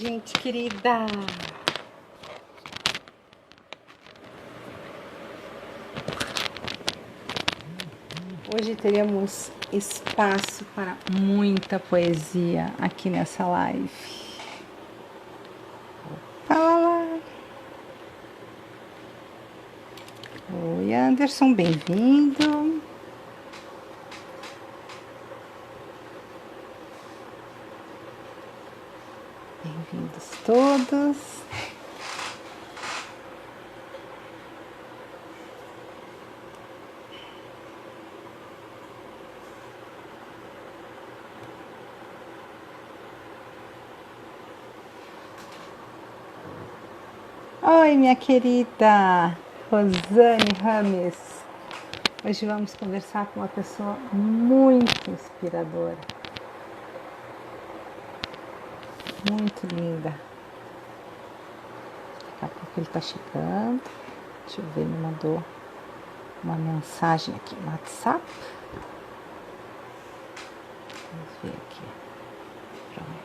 gente querida! Hoje teremos espaço para muita poesia aqui nessa live. Fala! Oi, Anderson, bem-vindo. Bem-vindos todos. Oi, minha querida Rosane Rames. Hoje vamos conversar com uma pessoa muito inspiradora. Muito linda. Daqui a pouco ele está chegando. Deixa eu ver, ele mandou uma mensagem aqui no WhatsApp. Vamos ver aqui. Pronto.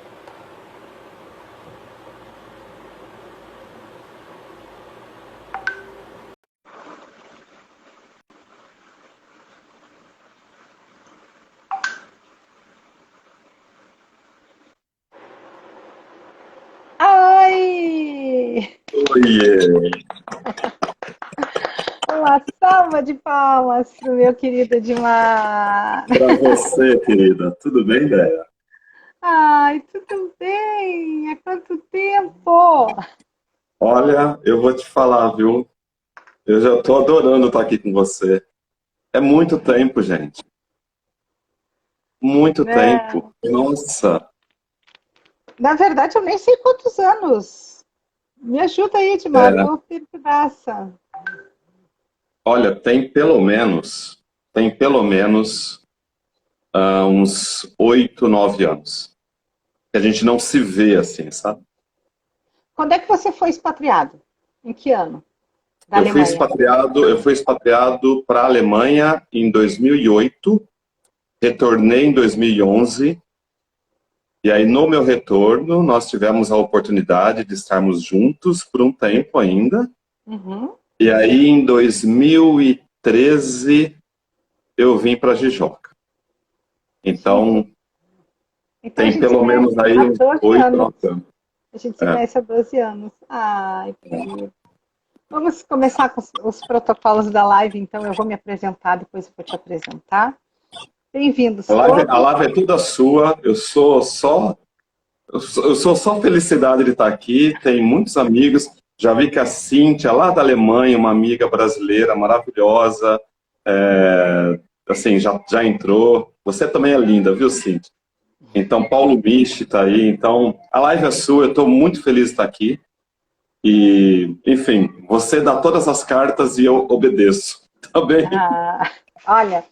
Oi! Oiê! Uma salva de palmas pro meu querido Edmar. Para você, querida. Tudo bem, Déia? Ai, tudo bem? Há quanto tempo? Olha, eu vou te falar, viu? Eu já estou adorando estar aqui com você. É muito tempo, gente. Muito Né? tempo. Nossa. Na verdade, eu nem sei quantos anos. Me ajuda aí, Edmar, É, tô perdidaça. olha, tem pelo menos uns 8, 9 anos. Que a gente não se vê assim, sabe? Quando é que você foi expatriado? Em que ano? Da Eu fui Alemanha? expatriado, eu fui expatriado para a Alemanha em 2008, retornei em 2011. E aí, no meu retorno, nós tivemos a oportunidade de estarmos juntos por um tempo ainda. Uhum. E aí, em 2013, eu vim para Jijoca. Que... Então, Então a tem gente se pelo conhece menos aí há uns 12 8, anos. 9 anos. A gente se É. conhece há 12 anos. Ai, querido. Vamos começar com os protocolos da live, então eu vou me apresentar, depois eu vou te apresentar. A Bem-vindos live, a todos. live é toda sua. Eu sou só felicidade de estar aqui. Tem muitos amigos. Já vi que a Cíntia, lá da Alemanha, uma amiga brasileira maravilhosa, assim, já entrou. Você também é linda, viu, Cíntia? Então, Paulo Michi está aí. Então, a live é sua. Eu estou muito feliz de estar aqui. E, enfim, você dá todas as cartas e eu obedeço. Tá bem? Ah, olha,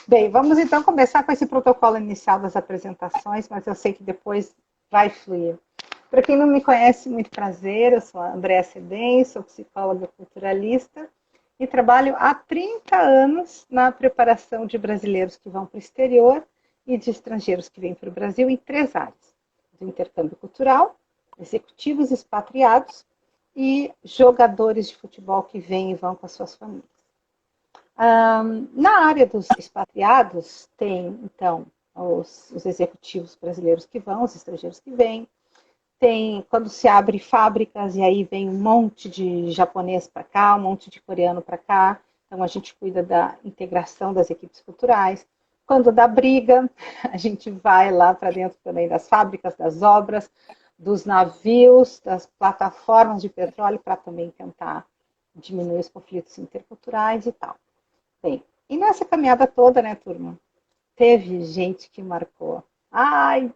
bem, vamos então começar com esse protocolo inicial das apresentações, mas eu sei que depois vai fluir. Para quem não me conhece, muito prazer, eu sou a Andréa Ceden, sou psicóloga culturalista e trabalho há 30 anos na preparação de brasileiros que vão para o exterior e de estrangeiros que vêm para o Brasil em 3 áreas: do intercâmbio cultural, executivos expatriados e jogadores de futebol que vêm e vão com as suas famílias. Na área dos expatriados, tem, então, os executivos brasileiros que vão, os estrangeiros que vêm, tem quando se abre fábricas e aí vem um monte de japonês para cá, um monte de coreano para cá, então a gente cuida da integração das equipes culturais. Quando dá briga, a gente vai lá para dentro também das fábricas, das obras, dos navios, das plataformas de petróleo para também tentar diminuir os conflitos interculturais e tal. Bem, e nessa caminhada toda, né, turma, teve gente que marcou. Ai,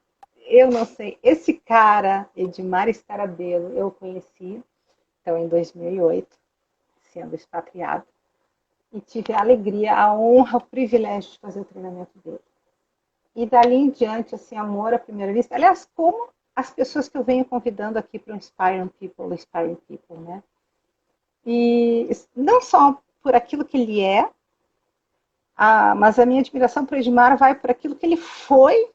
eu não sei. Esse cara, Edmar Scarabello, eu conheci, então, em 2008, sendo expatriado, e tive a alegria, a honra, o privilégio de fazer o treinamento dele. E dali em diante, assim, amor à primeira vista. Aliás, como as pessoas que eu venho convidando aqui para o Inspiring People, né? E não só por aquilo que ele é, mas a minha admiração por Edmar vai por aquilo que ele foi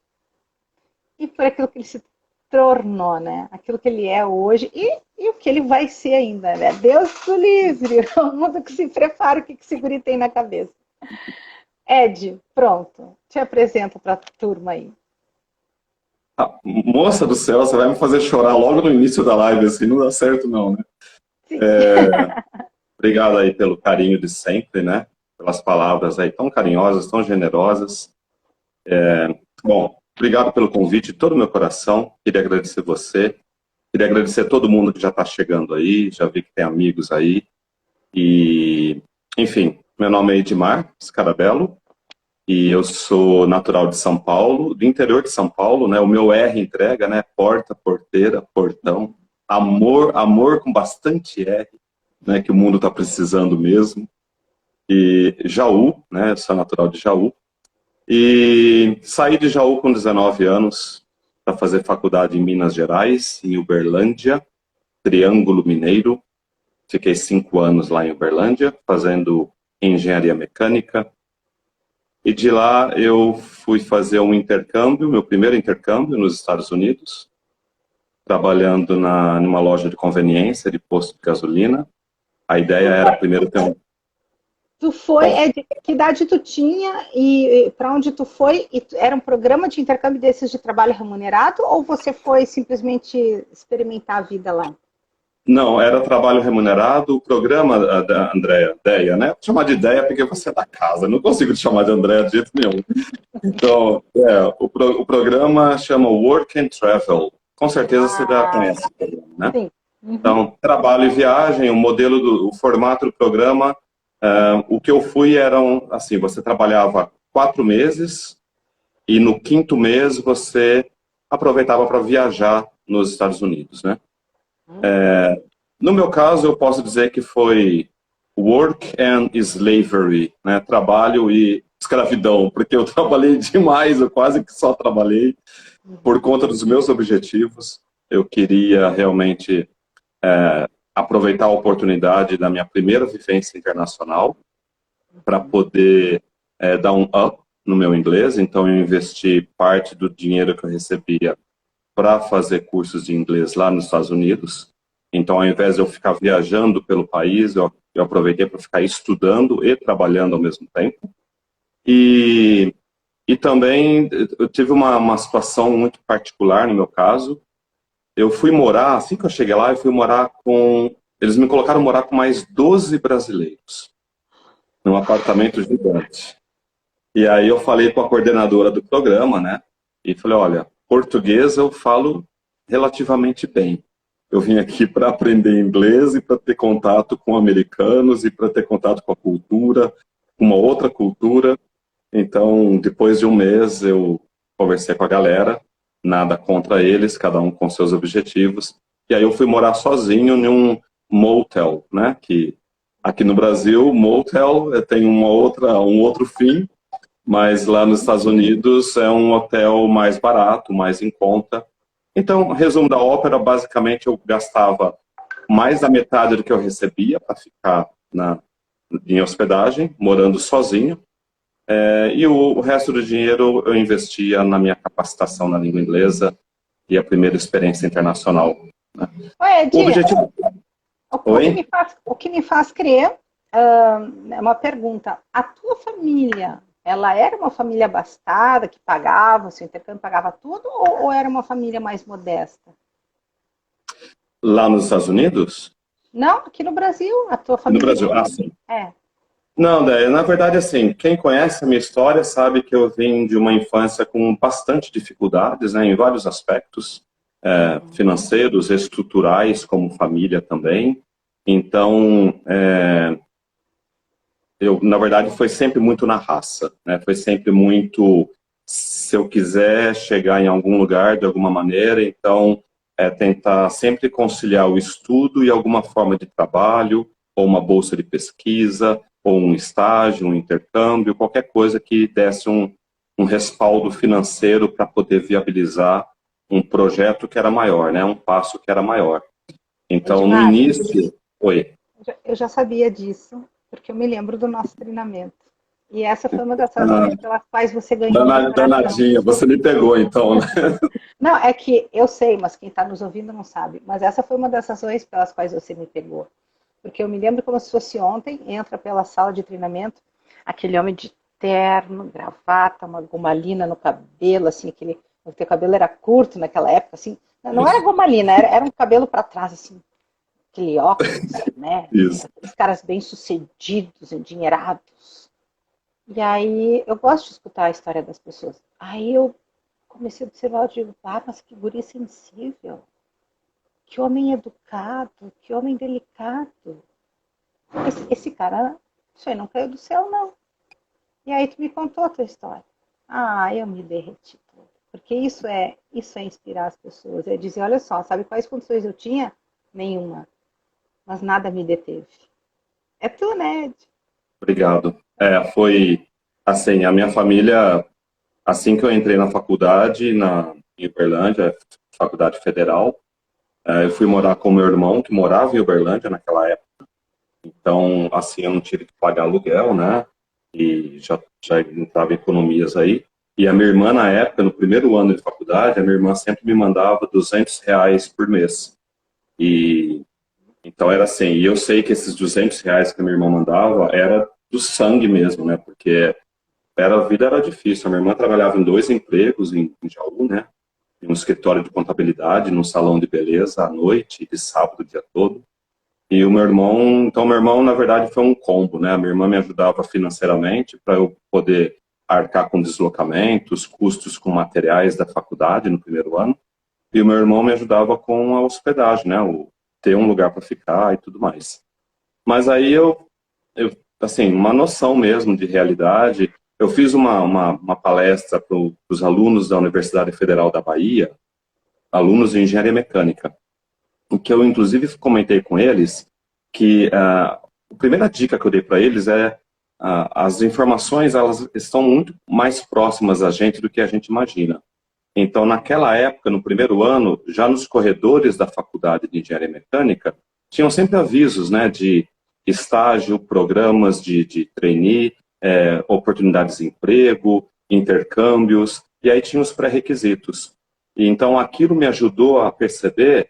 e por aquilo que ele se tornou, né? Aquilo que ele é hoje e o que ele vai ser ainda, né? Deus do livre, o mundo que se prepara, o que esse guri tem na cabeça. Ed, pronto, te apresento para a turma aí. Moça do céu, você vai me fazer chorar logo no início da live, assim, não dá certo não, né? Obrigado aí pelo carinho de sempre, né? Pelas palavras aí tão carinhosas, tão generosas. Bom, obrigado pelo convite de todo o meu coração. Queria agradecer você. Queria agradecer a todo mundo que já está chegando aí. Já vi que tem amigos aí. E, enfim, meu nome é Edmar Scarabello. E eu sou natural de São Paulo, do interior de São Paulo, né? O meu R entrega, né? Porta, porteira, portão. Amor, amor com bastante R, né? Que o mundo está precisando mesmo. E Jaú, né? Eu sou natural de Jaú. E saí de Jaú com 19 anos para fazer faculdade em Minas Gerais, em Uberlândia, Triângulo Mineiro. Fiquei 5 anos lá em Uberlândia, fazendo engenharia mecânica. E de lá eu fui fazer um intercâmbio, meu primeiro intercâmbio nos Estados Unidos, trabalhando numa loja de conveniência de posto de gasolina. A ideia era primeiro ter um... Tu foi, que idade tu tinha e para onde tu foi? E era um programa de intercâmbio desses de trabalho remunerado ou você foi simplesmente experimentar a vida lá? Não, era trabalho remunerado. O programa da Andréa, Deia, né? Vou chamar de Deia porque você é da casa, não consigo te chamar de Andréa de jeito nenhum. Então, o programa chama Work and Travel. Com certeza você já conhece o programa, né? Sim. Uhum. Então, trabalho e viagem, o formato do programa, o que eu fui eram, assim, você trabalhava 4 meses e no 5º mês você aproveitava para viajar nos Estados Unidos, né? No meu caso, eu posso dizer que foi work and slavery, né? Trabalho e escravidão, porque eu trabalhei demais, eu quase que só trabalhei por conta dos meus objetivos. Eu queria realmente aproveitar a oportunidade da minha primeira vivência internacional para poder dar um up no meu inglês. Então, eu investi parte do dinheiro que eu recebia para fazer cursos de inglês lá nos Estados Unidos. Então, ao invés de eu ficar viajando pelo país, eu aproveitei para ficar estudando e trabalhando ao mesmo tempo. E também eu tive uma situação muito particular no meu caso. Eu fui morar, assim que eu cheguei lá, eu fui morar com... Eles me colocaram morar com mais 12 brasileiros, num apartamento gigante. E aí eu falei com a coordenadora do programa, né? E falei, olha, português eu falo relativamente bem. Eu vim aqui para aprender inglês e para ter contato com americanos e para ter contato com a cultura, uma outra cultura. Então, depois de um mês, eu conversei com a galera, nada contra eles, cada um com seus objetivos. E aí eu fui morar sozinho em um motel, né? Que aqui no Brasil, motel tem um outro fim, mas lá nos Estados Unidos é um hotel mais barato, mais em conta. Então, resumo da ópera, basicamente eu gastava mais da metade do que eu recebia para ficar em hospedagem, morando sozinho. E o resto do dinheiro eu investia na minha capacitação na língua inglesa e a primeira experiência internacional. Né? Oi, Edi, o objetivo... o que me faz crer, é uma pergunta, a tua família, ela era uma família abastada, que pagava, o seu intercâmbio pagava tudo, ou era uma família mais modesta? Lá nos Estados Unidos? Não, aqui no Brasil, a tua família... No Brasil, sim. É. Não, Déia, na verdade, assim, quem conhece a minha história sabe que eu vim de uma infância com bastante dificuldades, né, em vários aspectos, financeiros, estruturais, como família também. Então, na verdade, foi sempre muito na raça, né, foi sempre muito, se eu quiser chegar em algum lugar de alguma maneira, então, tentar sempre conciliar o estudo e alguma forma de trabalho, ou uma bolsa de pesquisa, ou um estágio, um intercâmbio, qualquer coisa que desse um respaldo financeiro para poder viabilizar um projeto que era maior, né? Um passo que era maior. Então, no início... Oi. Eu já sabia disso, porque eu me lembro do nosso treinamento. E essa foi uma das razões pelas quais você ganhou. Danadinha, você me pegou, então, né? Não, é que eu sei, mas quem está nos ouvindo não sabe. Mas essa foi uma das razões pelas quais você me pegou. Porque eu me lembro como se fosse ontem, entra pela sala de treinamento, aquele homem de terno, gravata, uma gomalina no cabelo, assim, aquele. O teu cabelo era curto naquela época, assim. Não era gomalina, era um cabelo para trás, assim, aquele óculos, né? Isso. Aqueles caras bem-sucedidos, endinheirados. E aí eu gosto de escutar a história das pessoas. Aí eu comecei a observar, eu digo, ah, mas que guria sensível, que homem educado, que homem delicado. Esse cara, isso aí não caiu do céu, não. E aí tu me contou a tua história. Ah, eu me derreti toda. Porque isso é inspirar as pessoas. É dizer, olha só, sabe quais condições eu tinha? Nenhuma. Mas nada me deteve. É tu, né, Ed? Obrigado. Foi assim, a minha família, assim que eu entrei na faculdade, em Uberlândia, faculdade federal, eu fui morar com meu irmão, que morava em Uberlândia naquela época. Então, assim, eu não tive que pagar aluguel, né? E já entrava economias aí. E a minha irmã, na época, no primeiro ano de faculdade, a minha irmã sempre me mandava R$ 200 por mês. E então era assim, e eu sei que esses R$ 200 que a minha irmã mandava era do sangue mesmo, né? Porque a vida era difícil. A minha irmã trabalhava em 2 empregos em Jaú, né? Em um escritório de contabilidade, num salão de beleza à noite, de sábado o dia todo. E o meu irmão, então meu irmão na verdade foi um combo, né? A minha irmã me ajudava financeiramente para eu poder arcar com deslocamentos, custos com materiais da faculdade no primeiro ano. E o meu irmão me ajudava com a hospedagem, né? Ter um lugar para ficar e tudo mais. Mas aí assim, uma noção mesmo de realidade. Eu fiz uma palestra para os alunos da Universidade Federal da Bahia, alunos de engenharia mecânica, em que eu inclusive comentei com eles que a primeira dica que eu dei para eles as informações elas estão muito mais próximas da gente do que a gente imagina. Então, naquela época, no primeiro ano, já nos corredores da faculdade de engenharia mecânica, tinham sempre avisos, né, de estágio, programas de trainee, oportunidades de emprego, intercâmbios, e aí tinha os pré-requisitos. E então, aquilo me ajudou a perceber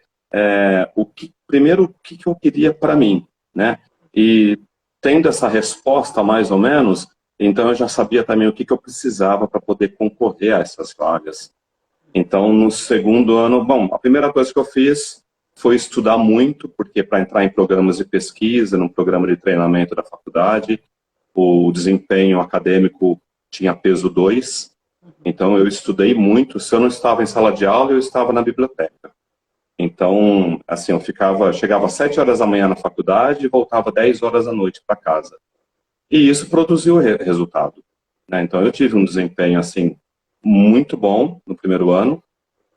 primeiro, o que eu queria para mim, né? E tendo essa resposta, mais ou menos, então eu já sabia também o que eu precisava para poder concorrer a essas vagas. Então, no segundo ano, bom, a primeira coisa que eu fiz foi estudar muito, porque para entrar em programas de pesquisa, num programa de treinamento da faculdade, o desempenho acadêmico tinha peso 2. Então, eu estudei muito. Se eu não estava em sala de aula, eu estava na biblioteca. Então, assim, chegava às 7 horas da manhã na faculdade e voltava 10 horas da noite para casa. E isso produziu resultado, né? Então, eu tive um desempenho, assim, muito bom no primeiro ano.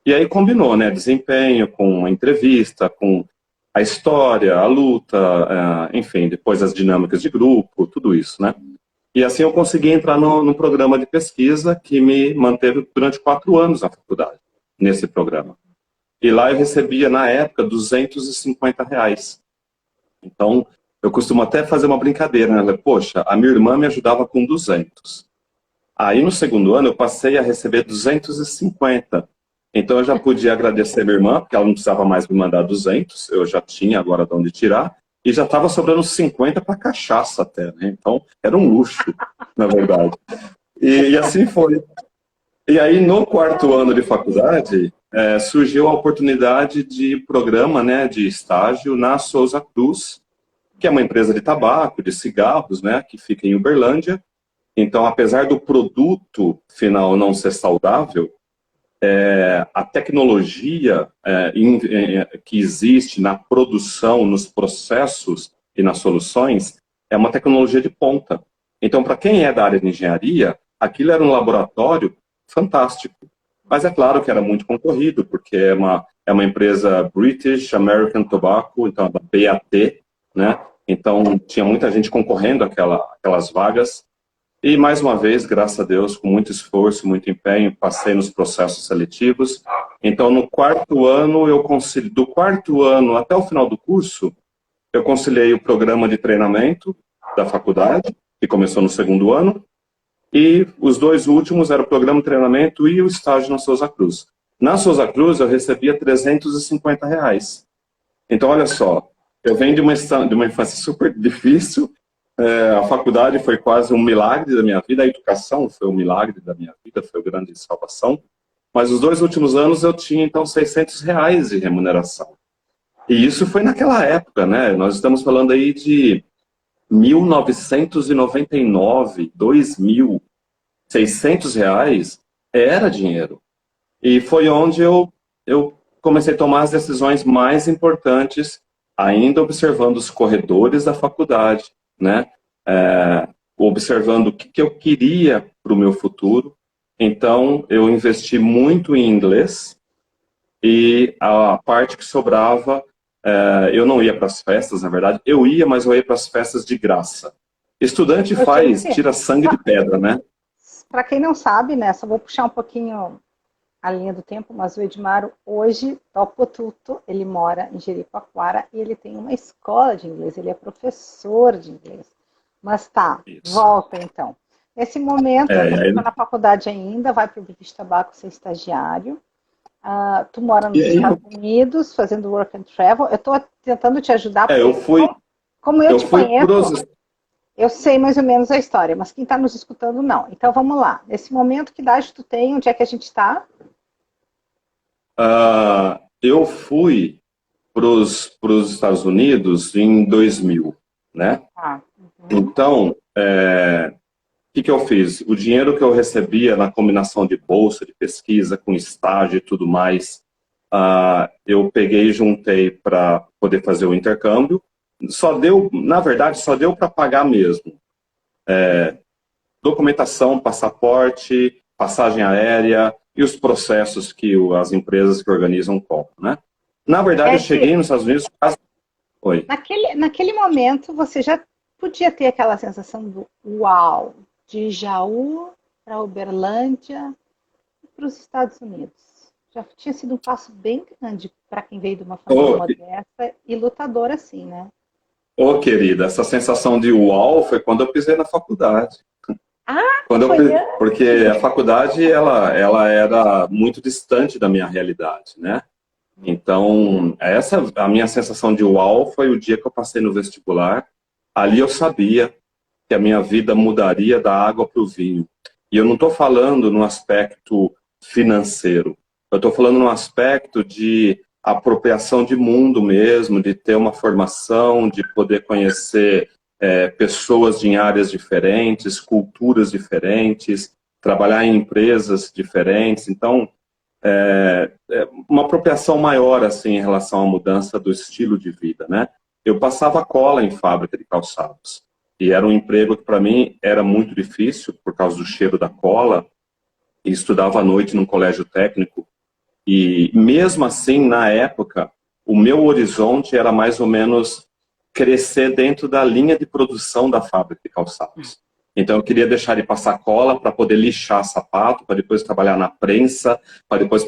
E aí combinou, né? Desempenho com a entrevista, com a história, a luta, enfim, depois as dinâmicas de grupo, tudo isso, né? E assim eu consegui entrar no programa de pesquisa que me manteve durante 4 anos na faculdade, nesse programa. E lá eu recebia, na época, R$ 250. Então, eu costumo até fazer uma brincadeira, né? Poxa, a minha irmã me ajudava com 200. Aí, no segundo ano, eu passei a receber 250. Então, eu já podia agradecer a minha irmã, porque ela não precisava mais me mandar 200, eu já tinha agora de onde tirar, e já estava sobrando 50 para cachaça até, né? Então, era um luxo, na verdade. E assim foi. E aí, no quarto ano de faculdade, surgiu a oportunidade de programa, né, de estágio na Souza Cruz, que é uma empresa de tabaco, de cigarros, né, que fica em Uberlândia. Então, apesar do produto final não ser saudável, a tecnologia que existe na produção, nos processos e nas soluções, é uma tecnologia de ponta. Então, para quem é da área de engenharia, aquilo era um laboratório fantástico. Mas é claro que era muito concorrido, porque é uma empresa British American Tobacco, então da BAT, né? Então, tinha muita gente concorrendo aquelas vagas. E, mais uma vez, graças a Deus, com muito esforço, muito empenho, passei nos processos seletivos. Então, no quarto ano, do quarto ano até o final do curso, eu conciliei o programa de treinamento da faculdade, que começou no segundo ano, e os 2 últimos eram o programa de treinamento e o estágio na Souza Cruz. Na Souza Cruz, eu recebia R$ 350. Então, olha só, eu venho de uma infância super difícil, a faculdade foi quase um milagre da minha vida, a educação foi um milagre da minha vida, foi uma grande salvação, mas os 2 últimos anos eu tinha, então, R$ 600 de remuneração. E isso foi naquela época, né? Nós estamos falando aí de 1999, 2000, R$ 600 era dinheiro. E foi onde eu comecei a tomar as decisões mais importantes, ainda observando os corredores da faculdade, né? Observando o que eu queria para o meu futuro. Então, eu investi muito em inglês e a parte que sobrava, eu não ia para as festas, na verdade. Eu ia, mas eu ia para as festas de graça. Estudante tira sangue de pedra, né? Para quem não sabe, né, só vou puxar um pouquinho a linha do tempo, mas o Edmaro hoje topo tudo, ele mora em Jericoacoara e ele tem uma escola de inglês, ele é professor de inglês. Mas tá, isso. Volta então. Nesse momento, você está na faculdade ainda, vai para o British Tobacco ser estagiário, tu mora nos Estados Unidos, fazendo work and travel, eu estou tentando te ajudar, como eu te conheço, eu sei mais ou menos a história, mas quem está nos escutando não. Então vamos lá, nesse momento, que idade tu tem, onde é que a gente está? Eu fui para os Estados Unidos em 2000, né? Então, o que eu fiz? O dinheiro que eu recebia na combinação de bolsa, de pesquisa, com estágio e tudo mais, eu peguei e juntei para poder fazer o intercâmbio. Na verdade, só deu para pagar mesmo. Documentação, passaporte, passagem aérea e os processos que as empresas que organizam cobram, né? Na verdade, eu cheguei nos Estados Unidos... Oi. Naquele momento, você já podia ter aquela sensação do uau, de Jaú para Uberlândia e para os Estados Unidos. Já tinha sido um passo bem grande para quem veio de uma família modesta e lutadora assim, né? Querida, essa sensação de uau foi quando eu pisei na faculdade. Porque a faculdade ela era muito distante da minha realidade, né? Então, a minha sensação de uau foi o dia que eu passei no vestibular. Ali eu sabia que a minha vida mudaria da água para o vinho. E eu não estou falando no aspecto financeiro. Eu estou falando no aspecto de apropriação de mundo mesmo, de ter uma formação, de poder conhecer pessoas em áreas diferentes, culturas diferentes, trabalhar em empresas diferentes. Então, uma apropriação maior assim, em relação à mudança do estilo de vida, né? Eu passava cola em fábrica de calçados. E era um emprego que, para mim, era muito difícil, por causa do cheiro da cola. E estudava à noite num colégio técnico. E, mesmo assim, na época, o meu horizonte era mais ou menos crescer dentro da linha de produção da fábrica de calçados. Então, eu queria deixar de passar cola para poder lixar sapato, para depois trabalhar na prensa, para depois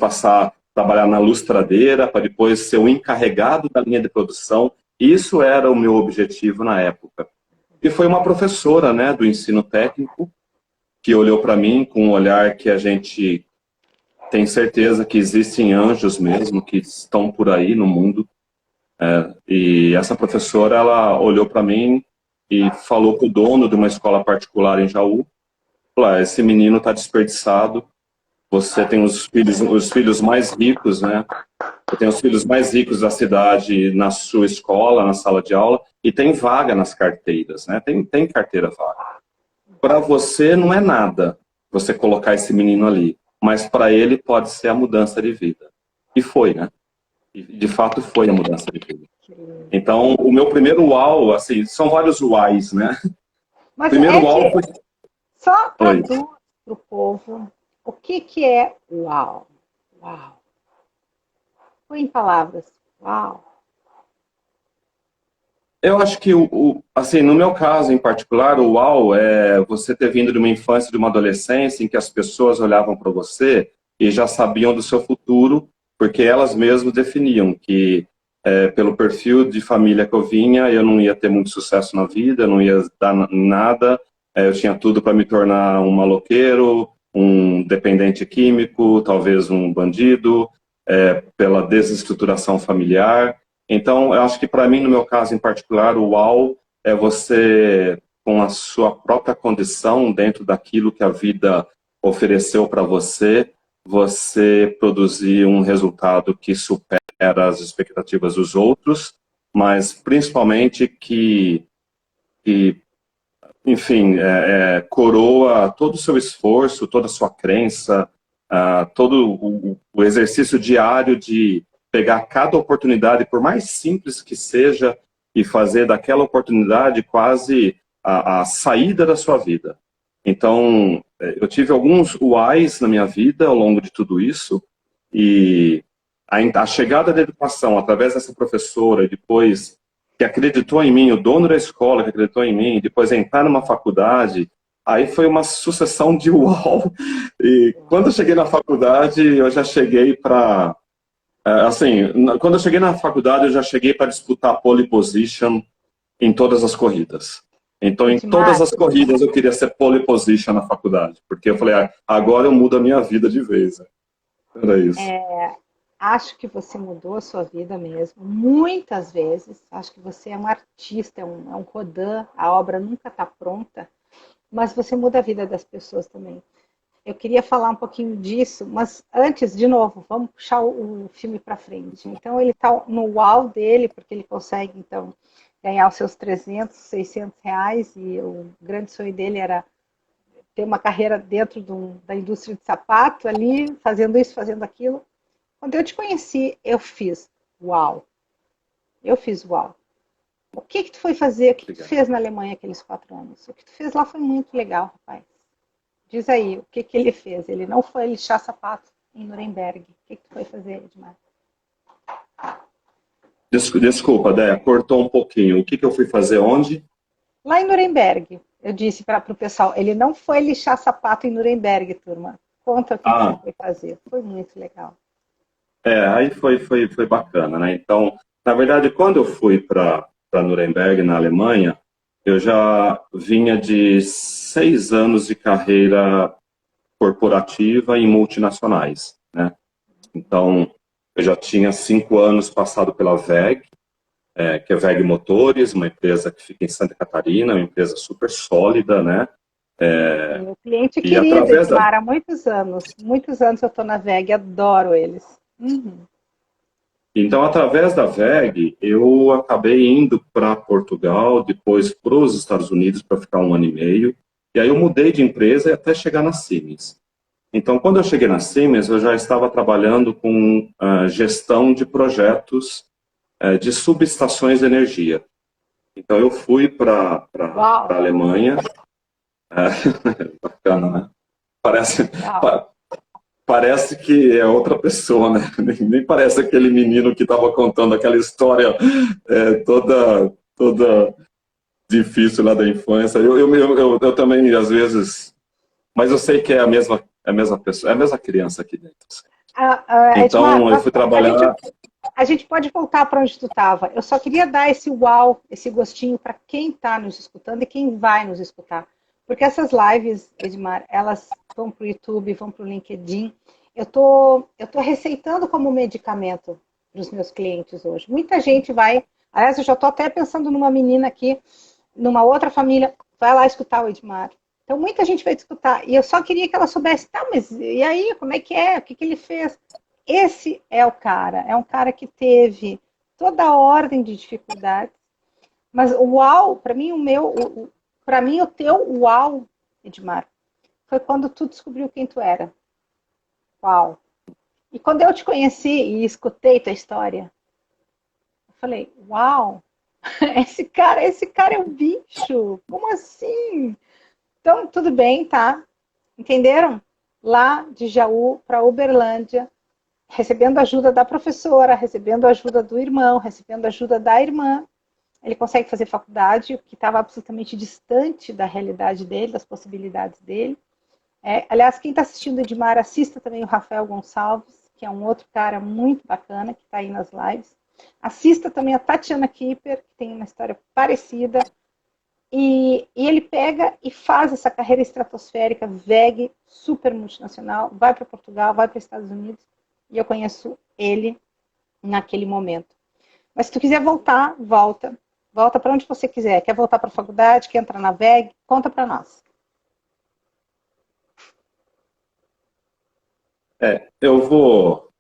trabalhar na lustradeira, para depois ser o encarregado da linha de produção. Isso era o meu objetivo na época. E foi uma professora, né, do ensino técnico que olhou para mim com um olhar que a gente tem certeza que existem anjos mesmo, que estão por aí no mundo. E essa professora, ela olhou para mim e falou com o dono de uma escola particular em Jaú, falou, esse menino está desperdiçado, você tem os filhos mais ricos, né? Você tem os filhos mais ricos da cidade na sua escola, na sala de aula, e tem vaga nas carteiras, né? Tem carteira vaga. Para você não é nada você colocar esse menino ali, mas para ele pode ser a mudança de vida. E foi, né? E de fato foi a mudança de vida. Então, o meu primeiro uau, assim, são vários uais, né? Mas primeiro uau foi... Só para o povo, o que é uau? Uau. Põe em palavras. Uau. Eu acho que, assim, no meu caso em particular, o uau é você ter vindo de uma infância, de uma adolescência, em que as pessoas olhavam para você e já sabiam do seu futuro, porque elas mesmas definiam que, pelo perfil de família que eu vinha, eu não ia ter muito sucesso na vida, não ia dar nada, eu tinha tudo para me tornar um maloqueiro, um dependente químico, talvez um bandido, pela desestruturação familiar. Então, eu acho que para mim, no meu caso em particular, o uau é você, com a sua própria condição, dentro daquilo que a vida ofereceu para você, você produzir um resultado que supera as expectativas dos outros, mas principalmente que enfim, coroa todo o seu esforço, toda a sua crença, todo o exercício diário de pegar cada oportunidade, por mais simples que seja, e fazer daquela oportunidade quase a saída da sua vida. Então, eu tive alguns uais na minha vida ao longo de tudo isso, e a chegada da educação através dessa professora, e depois que acreditou em mim, o dono da escola que acreditou em mim, depois entrar numa faculdade, aí foi uma sucessão de uau. E quando eu cheguei na faculdade, eu já cheguei para... Assim, quando eu cheguei na faculdade, eu já cheguei para disputar pole position em todas as corridas. Então, em todas as corridas, eu queria ser pole position na faculdade, porque eu falei, agora eu mudo a minha vida de vez. Era isso. Acho que você mudou a sua vida mesmo, muitas vezes. Acho que você é um artista, é um Rodin, a obra nunca está pronta, mas você muda a vida das pessoas também. Eu queria falar um pouquinho disso, mas antes, de novo, vamos puxar o filme para frente. Então, ele está no uau dele, porque ele consegue, então, ganhar os seus 300, 600 reais, e o grande sonho dele era ter uma carreira dentro da indústria de sapato ali, fazendo isso, fazendo aquilo. Quando eu te conheci, eu fiz uau. Eu fiz uau. O que tu foi fazer? O que tu fez na Alemanha aqueles 4 anos? O que tu fez lá foi muito legal, rapaz. Diz aí, o que ele fez? Ele não foi lixar sapato em Nuremberg. O que tu foi fazer, Edmar? Desculpa, Déia, cortou um pouquinho. O que eu fui fazer onde? Lá em Nuremberg. Eu disse para o pessoal, ele não foi lixar sapato em Nuremberg, turma. Conta o que você foi fazer. Foi muito legal. Aí foi bacana, né? Então, na verdade, quando eu fui para Nuremberg, na Alemanha, eu já vinha de 6 anos de carreira corporativa em multinacionais, né? Então, eu já tinha 5 anos passado pela WEG, que é WEG Motores, uma empresa que fica em Santa Catarina, uma empresa super sólida, né? Meu cliente querido, Edmar, há muitos anos eu estou na WEG, adoro eles. Uhum. Então, através da WEG, eu acabei indo para Portugal, depois para os Estados Unidos para ficar 1 ano e meio, e aí eu mudei de empresa até chegar na Siemens. Então, quando eu cheguei na Siemens, eu já estava trabalhando com gestão de projetos de subestações de energia. Então, eu fui para a Alemanha. Bacana, né? Parece que é outra pessoa, né? Nem parece aquele menino que estava contando aquela história toda difícil lá da infância. Eu também, às vezes... Mas eu sei que é a mesma pessoa, é a mesma criança aqui dentro. Então, Edmar, eu fui trabalhar... A gente pode voltar para onde tu estava. Eu só queria dar esse uau, esse gostinho para quem está nos escutando e quem vai nos escutar. Porque essas lives, Edmar, elas vão para o YouTube, vão para o LinkedIn. Eu tô receitando como medicamento para os meus clientes hoje. Muita gente vai... Aliás, eu já estou até pensando numa menina aqui, numa outra família, vai lá escutar o Edmar. Então, muita gente vai escutar. E eu só queria que ela soubesse, tá, mas e aí, como é que é? O que ele fez? Esse é o cara. É um cara que teve toda a ordem de dificuldades. Mas o uau, para mim, o teu uau, Edmar, foi quando tu descobriu quem tu era. Uau. E quando eu te conheci e escutei tua história, eu falei, uau, esse cara é um bicho. Como assim? Então, tudo bem, tá? Entenderam? Lá de Jaú para Uberlândia, recebendo ajuda da professora, recebendo ajuda do irmão, recebendo ajuda da irmã, ele consegue fazer faculdade, o que estava absolutamente distante da realidade dele, das possibilidades dele. Aliás, quem está assistindo o Edmar, assista também o Rafael Gonçalves, que é um outro cara muito bacana, que está aí nas lives. Assista também a Tatiana Kipper, que tem uma história parecida. E ele pega e faz essa carreira estratosférica, VEG, super multinacional, vai para Portugal, vai para Estados Unidos, e eu conheço ele naquele momento. Mas se tu quiser voltar, volta. Volta para onde você quiser. Quer voltar para a faculdade, quer entrar na VEG, conta para nós. Eu vou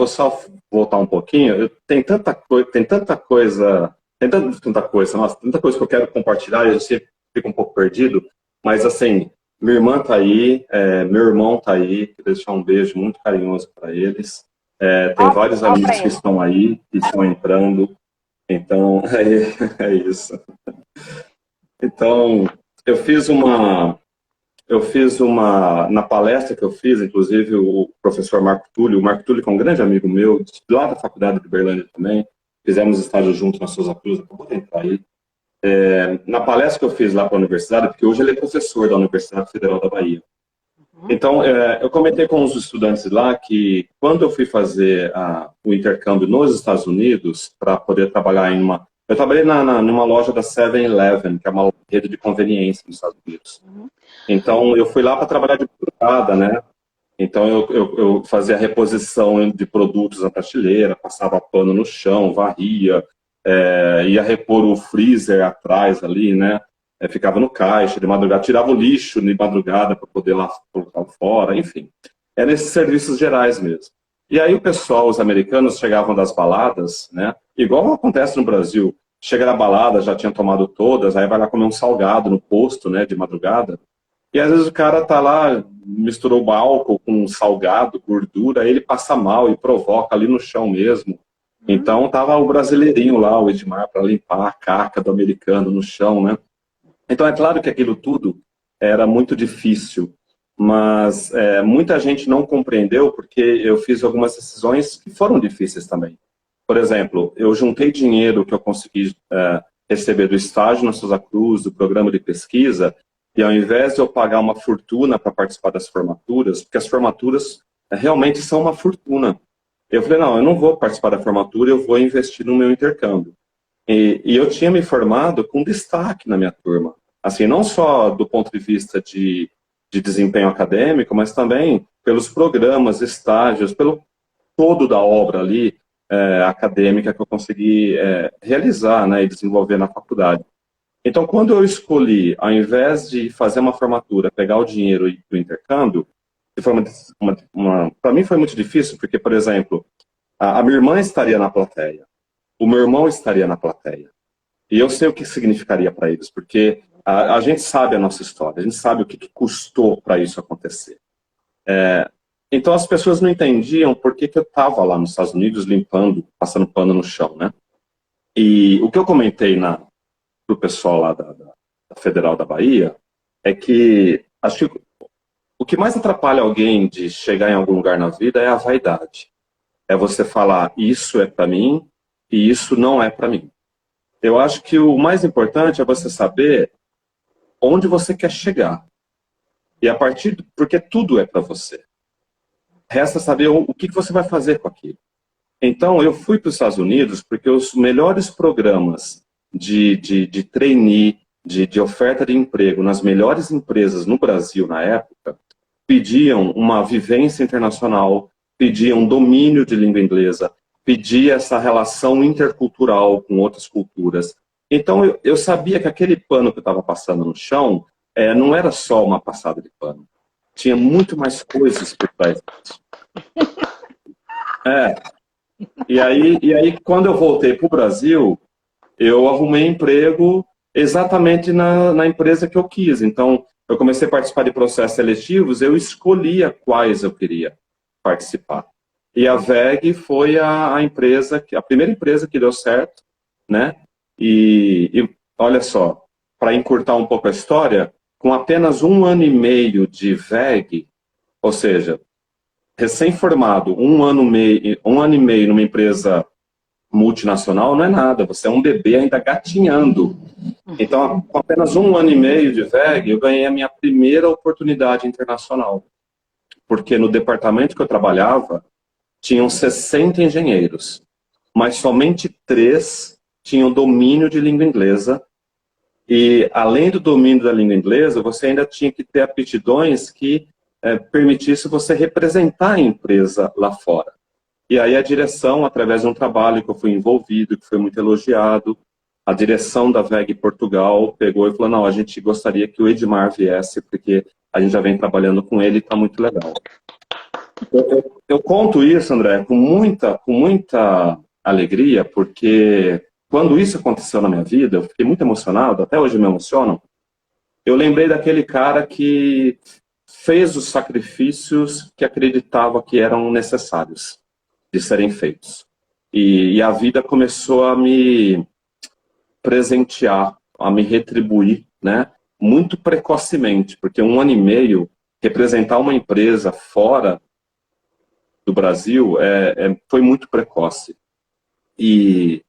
só voltar um pouquinho. Tem tanta coisa, nossa, tanta coisa que eu quero compartilhar, eu sempre fico um pouco perdido, mas assim, minha irmã tá aí, meu irmão tá aí, queria deixar um beijo muito carinhoso para eles. Tem vários amigos que estão aí, que estão entrando, então é isso. Então, eu fiz na palestra que eu fiz, inclusive o professor Marco Túlio que é um grande amigo meu, lá da faculdade de Uberlândia também, fizemos estágio junto na Souza Cruz, acabou de entrar aí. Na palestra que eu fiz lá para a universidade, porque hoje ele é professor da Universidade Federal da Bahia. Então, eu comentei com os estudantes lá que quando eu fui fazer o intercâmbio nos Estados Unidos, para poder trabalhar eu trabalhei numa loja da 7-Eleven, que é uma rede de conveniência nos Estados Unidos. Então, eu fui lá para trabalhar de madrugada, né? Então, eu fazia reposição de produtos na prateleira, passava pano no chão, varria, ia repor o freezer atrás ali, né? Ficava no caixa de madrugada, tirava o lixo de madrugada para poder lá colocar fora, enfim. Era esses serviços gerais mesmo. E aí o pessoal, os americanos, chegavam das baladas, né? Igual acontece no Brasil. Chega na balada, já tinha tomado todas, aí vai lá comer um salgado no posto, né, de madrugada. E às vezes o cara tá lá, misturou álcool com salgado, gordura, aí ele passa mal e provoca ali no chão mesmo. Então tava o brasileirinho lá, o Edmar, para limpar a caca do americano no chão, né? Então é claro que aquilo tudo era muito difícil, mas muita gente não compreendeu porque eu fiz algumas decisões que foram difíceis também. Por exemplo, eu juntei dinheiro que eu consegui receber do estágio na Souza Cruz, do programa de pesquisa, e ao invés de eu pagar uma fortuna para participar das formaturas, porque as formaturas realmente são uma fortuna, eu falei, não, eu não vou participar da formatura, eu vou investir no meu intercâmbio. E eu tinha me formado com destaque na minha turma. Assim, não só do ponto de vista de desempenho acadêmico, mas também pelos programas, estágios, pelo todo da obra ali, acadêmica que eu consegui realizar, né, e desenvolver na faculdade. Então, quando eu escolhi, ao invés de fazer uma formatura, pegar o dinheiro e ir para o intercâmbio, para mim foi muito difícil, porque, por exemplo, a minha irmã estaria na plateia, o meu irmão estaria na plateia. E eu sei o que significaria para eles, porque a gente sabe a nossa história, a gente sabe o que custou para isso acontecer. Então as pessoas não entendiam por que eu estava lá nos Estados Unidos limpando, passando pano no chão, né? E o que eu comentei pro pessoal lá da Federal da Bahia é que acho que o que mais atrapalha alguém de chegar em algum lugar na vida é a vaidade. É você falar, isso é para mim e isso não é para mim. Eu acho que o mais importante é você saber onde você quer chegar. E porque tudo é para você. Resta saber o que você vai fazer com aquilo. Então, eu fui para os Estados Unidos porque os melhores programas de trainee, de oferta de emprego nas melhores empresas no Brasil na época, pediam uma vivência internacional, pediam domínio de língua inglesa, pedia essa relação intercultural com outras culturas. Então, eu sabia que aquele pano que eu estava passando no chão não era só uma passada de pano. Tinha muito mais coisas por trás disso. E aí, quando eu voltei para o Brasil, eu arrumei emprego exatamente na empresa que eu quis. Então, eu comecei a participar de processos seletivos, eu escolhia quais eu queria participar. E a VEG foi a primeira empresa que deu certo, né? E olha só, para encurtar um pouco a história, com apenas 1 ano e meio de VEG, ou seja, recém-formado, 1 ano e meio numa empresa multinacional não é nada, você é um bebê ainda gatinhando. Então, com apenas 1 ano e meio de VEG, eu ganhei a minha primeira oportunidade internacional. Porque no departamento que eu trabalhava, tinham 60 engenheiros, mas somente 3 tinham domínio de língua inglesa E, além do domínio da língua inglesa, você ainda tinha que ter aptidões que permitisse você representar a empresa lá fora. E aí a direção, através de um trabalho que eu fui envolvido, que foi muito elogiado, a direção da VEG Portugal pegou e falou, não, a gente gostaria que o Edmar viesse, porque a gente já vem trabalhando com ele e está muito legal. Eu conto isso, André, com muita alegria, porque quando isso aconteceu na minha vida, eu fiquei muito emocionado, até hoje me emocionam. Eu lembrei daquele cara que fez os sacrifícios que acreditava que eram necessários de serem feitos. E a vida começou a me presentear, a me retribuir, né? Muito precocemente, porque 1 ano e meio, representar uma empresa fora do Brasil foi muito precoce. E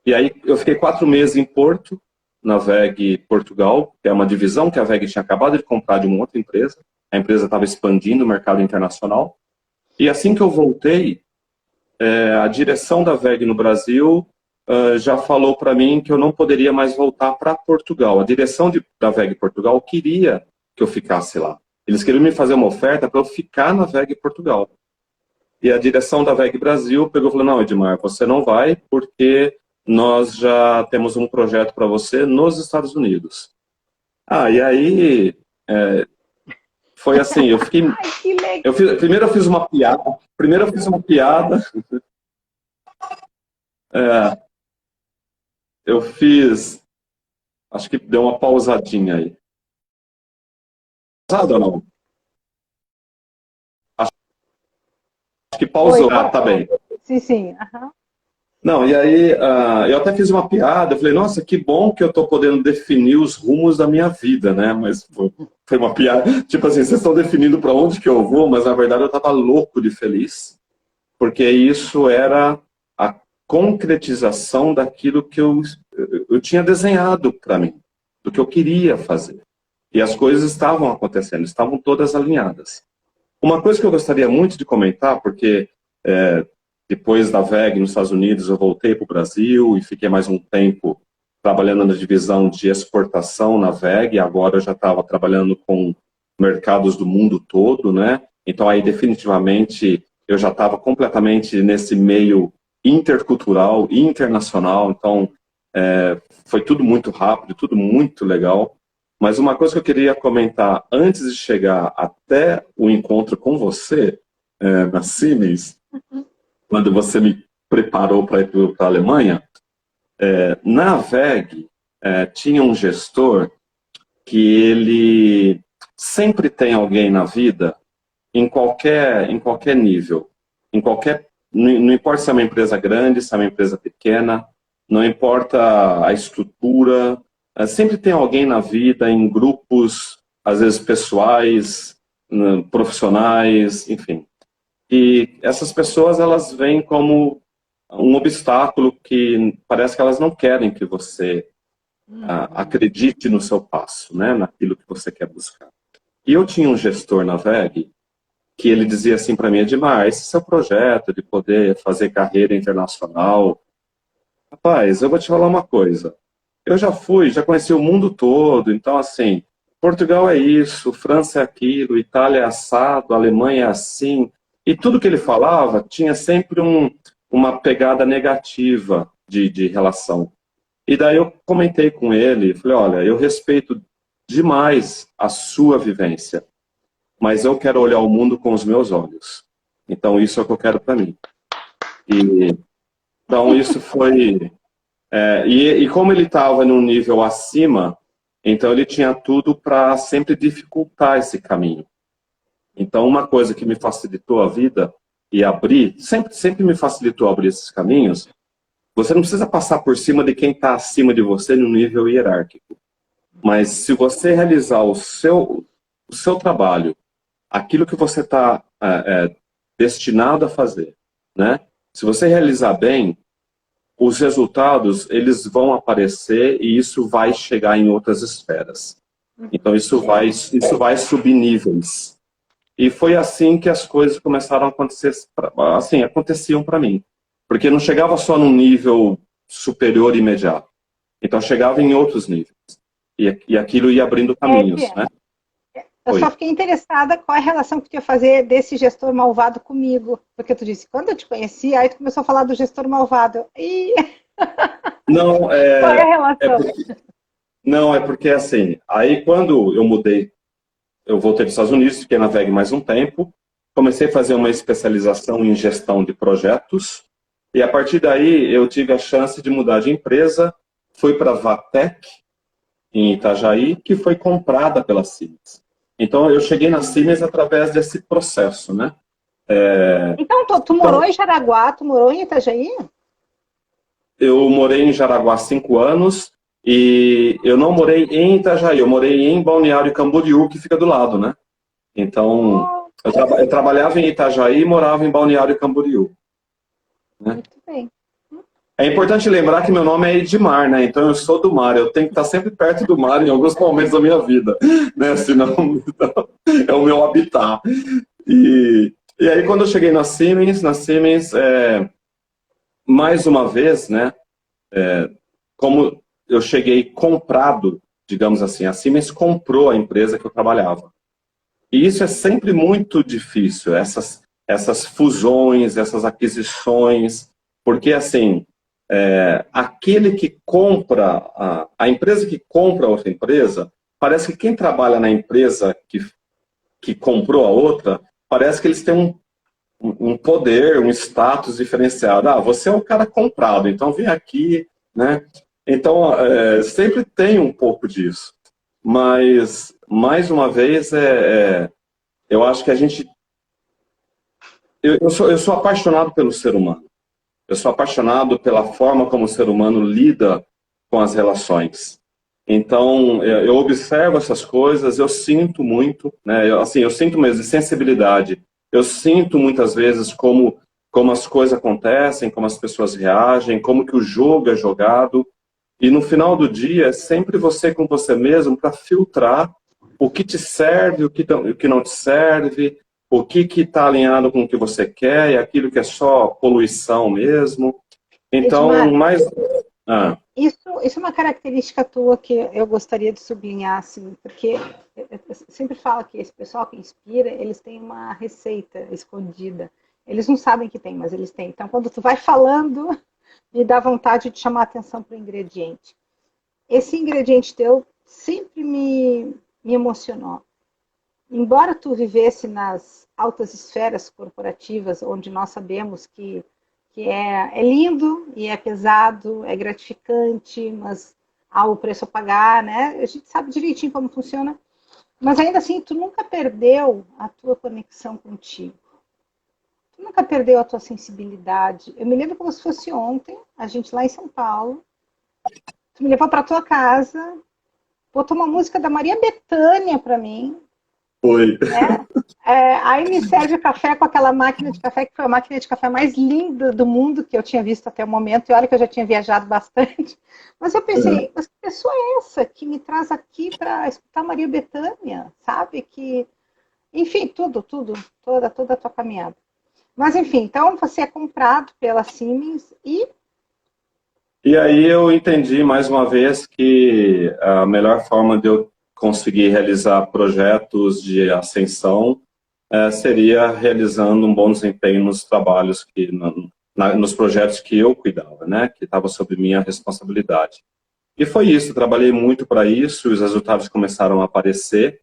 aí eu fiquei 4 meses em Porto, na VEG Portugal, que é uma divisão que a VEG tinha acabado de comprar de uma outra empresa. A empresa estava expandindo o mercado internacional. E assim que eu voltei, a direção da VEG no Brasil já falou para mim que eu não poderia mais voltar para Portugal. A direção da VEG Portugal queria que eu ficasse lá. Eles queriam me fazer uma oferta para eu ficar na VEG Portugal. E a direção da VEG Brasil pegou e falou, não, Edmar, você não vai porque nós já temos um projeto para você nos Estados Unidos. E aí foi assim, eu fiquei... Ai, que legal. Primeiro eu fiz uma piada. Eu fiz... Acho que deu uma pausadinha aí. Pausado ou não? Acho que pausou. Tá bem. Sim. Uhum. Não, e aí eu até fiz uma piada, eu falei, nossa, que bom que eu estou podendo definir os rumos da minha vida, né? Mas foi uma piada, tipo assim, vocês estão definindo para onde que eu vou, mas na verdade eu estava louco de feliz, porque isso era a concretização daquilo que eu tinha desenhado para mim, do que eu queria fazer. E as coisas estavam acontecendo, estavam todas alinhadas. Uma coisa que eu gostaria muito de comentar, porque... depois da VEG nos Estados Unidos, eu voltei para o Brasil e fiquei mais um tempo trabalhando na divisão de exportação na VEG. Agora eu já estava trabalhando com mercados do mundo todo, né? Então aí definitivamente eu já estava completamente nesse meio intercultural, internacional. Então foi tudo muito rápido, tudo muito legal. Mas uma coisa que eu queria comentar antes de chegar até o encontro com você, na Siemens, quando você me preparou para ir para a Alemanha, na VEG tinha um gestor que ele sempre tem alguém na vida, em qualquer nível, não importa se é uma empresa grande, se é uma empresa pequena, não importa a estrutura, sempre tem alguém na vida, em grupos, às vezes pessoais, profissionais, enfim. E essas pessoas, elas vêm como um obstáculo que parece que elas não querem que você acredite no seu passo, né? Naquilo que você quer buscar. E eu tinha um gestor na VEG que ele dizia assim para mim, Edmar, esse seu projeto de poder fazer carreira internacional, rapaz, eu vou te falar uma coisa. Eu já conheci o mundo todo, então assim, Portugal é isso, França é aquilo, Itália é assado, Alemanha é assim. E tudo que ele falava tinha sempre uma pegada negativa de relação. E daí eu comentei com ele, falei, olha, eu respeito demais a sua vivência, mas eu quero olhar o mundo com os meus olhos. Então isso é o que eu quero para mim. Então isso foi... e como ele estava num nível acima, então ele tinha tudo para sempre dificultar esse caminho. Então, uma coisa que me facilitou a vida e abrir, sempre me facilitou abrir esses caminhos, você não precisa passar por cima de quem está acima de você no nível hierárquico. Mas se você realizar o seu trabalho, aquilo que você está destinado a fazer, né? Se você realizar bem, os resultados, eles vão aparecer e isso vai chegar em outras esferas. Então, isso vai subir níveis. E foi assim que as coisas começaram a acontecer, assim, aconteciam para mim. Porque não chegava só num nível superior imediato. Então chegava em outros níveis. E aquilo ia abrindo caminhos, né? Eu só fiquei interessada qual é a relação que tu ia fazer desse gestor malvado comigo. Porque tu disse, quando eu te conheci, aí tu começou a falar do gestor malvado. E Não, qual é a relação? Não, é porque assim, aí quando eu mudei, eu voltei para os Estados Unidos, fiquei na VEG mais um tempo, comecei a fazer uma especialização em gestão de projetos, e a partir daí eu tive a chance de mudar de empresa, fui para a Vatec, em Itajaí, que foi comprada pela Siemens. Então eu cheguei na Siemens através desse processo, né? Então, tu morou em Jaraguá, tu morou em Itajaí? Eu morei em Jaraguá há 5 anos, e eu não morei em Itajaí, eu morei em Balneário Camboriú, que fica do lado, né? Então, eu trabalhava em Itajaí e morava em Balneário Camboriú. Né? Muito bem. É importante lembrar que meu nome é Edmar, né? Então eu sou do mar, eu tenho que estar sempre perto do mar em alguns momentos da minha vida, né? Senão então, é o meu habitat. E aí quando eu cheguei na Siemens, mais uma vez, né? Como eu cheguei comprado, digamos assim, a Siemens comprou a empresa que eu trabalhava. E isso é sempre muito difícil, essas fusões, essas aquisições, porque assim, aquele que compra, a empresa que compra outra empresa, parece que quem trabalha na empresa que comprou a outra, parece que eles têm um poder, um status diferenciado. Ah, você é o cara comprado, então vem aqui, né? Então, sempre tem um pouco disso. Mas, mais uma vez, eu acho que a gente... Eu sou apaixonado pelo ser humano. Eu sou apaixonado pela forma como o ser humano lida com as relações. Então, eu observo essas coisas, eu sinto muito, né? Eu sinto mesmo de sensibilidade. Eu sinto muitas vezes como as coisas acontecem, como as pessoas reagem, como que o jogo é jogado. E no final do dia, é sempre você com você mesmo para filtrar o que te serve, o que não te serve, o que está alinhado com o que você quer e aquilo que é só poluição mesmo. Então, Edmar, Ah, isso é uma característica tua que eu gostaria de sublinhar, assim, porque eu sempre falo que esse pessoal que inspira, eles têm uma receita escondida. Eles não sabem que tem, mas eles têm. Então, quando tu vai falando, me dá vontade de chamar a atenção para o ingrediente. Esse ingrediente teu sempre me emocionou. Embora tu vivesse nas altas esferas corporativas, onde nós sabemos que é lindo e é pesado, é gratificante, mas há o preço a pagar, né? A gente sabe direitinho como funciona. Mas ainda assim, tu nunca perdeu a tua conexão contigo. Tu nunca perdeu a tua sensibilidade. Eu me lembro como se fosse ontem, a gente lá em São Paulo, tu me levou para tua casa, botou uma música da Maria Bethânia para mim. foi. Aí me serve o café com aquela máquina de café, que foi a máquina de café mais linda do mundo que eu tinha visto até o momento. E olha que eu já tinha viajado bastante. Mas eu pensei, mas que pessoa é essa que me traz aqui para escutar Maria Bethânia? Sabe? Enfim, toda a tua caminhada. Mas enfim, então você é comprado pela Siemens E aí eu entendi mais uma vez que a melhor forma de eu conseguir realizar projetos de ascensão seria realizando um bom desempenho nos trabalhos nos projetos que eu cuidava, né, que estava sob minha responsabilidade. E foi isso, trabalhei muito para isso, os resultados começaram a aparecer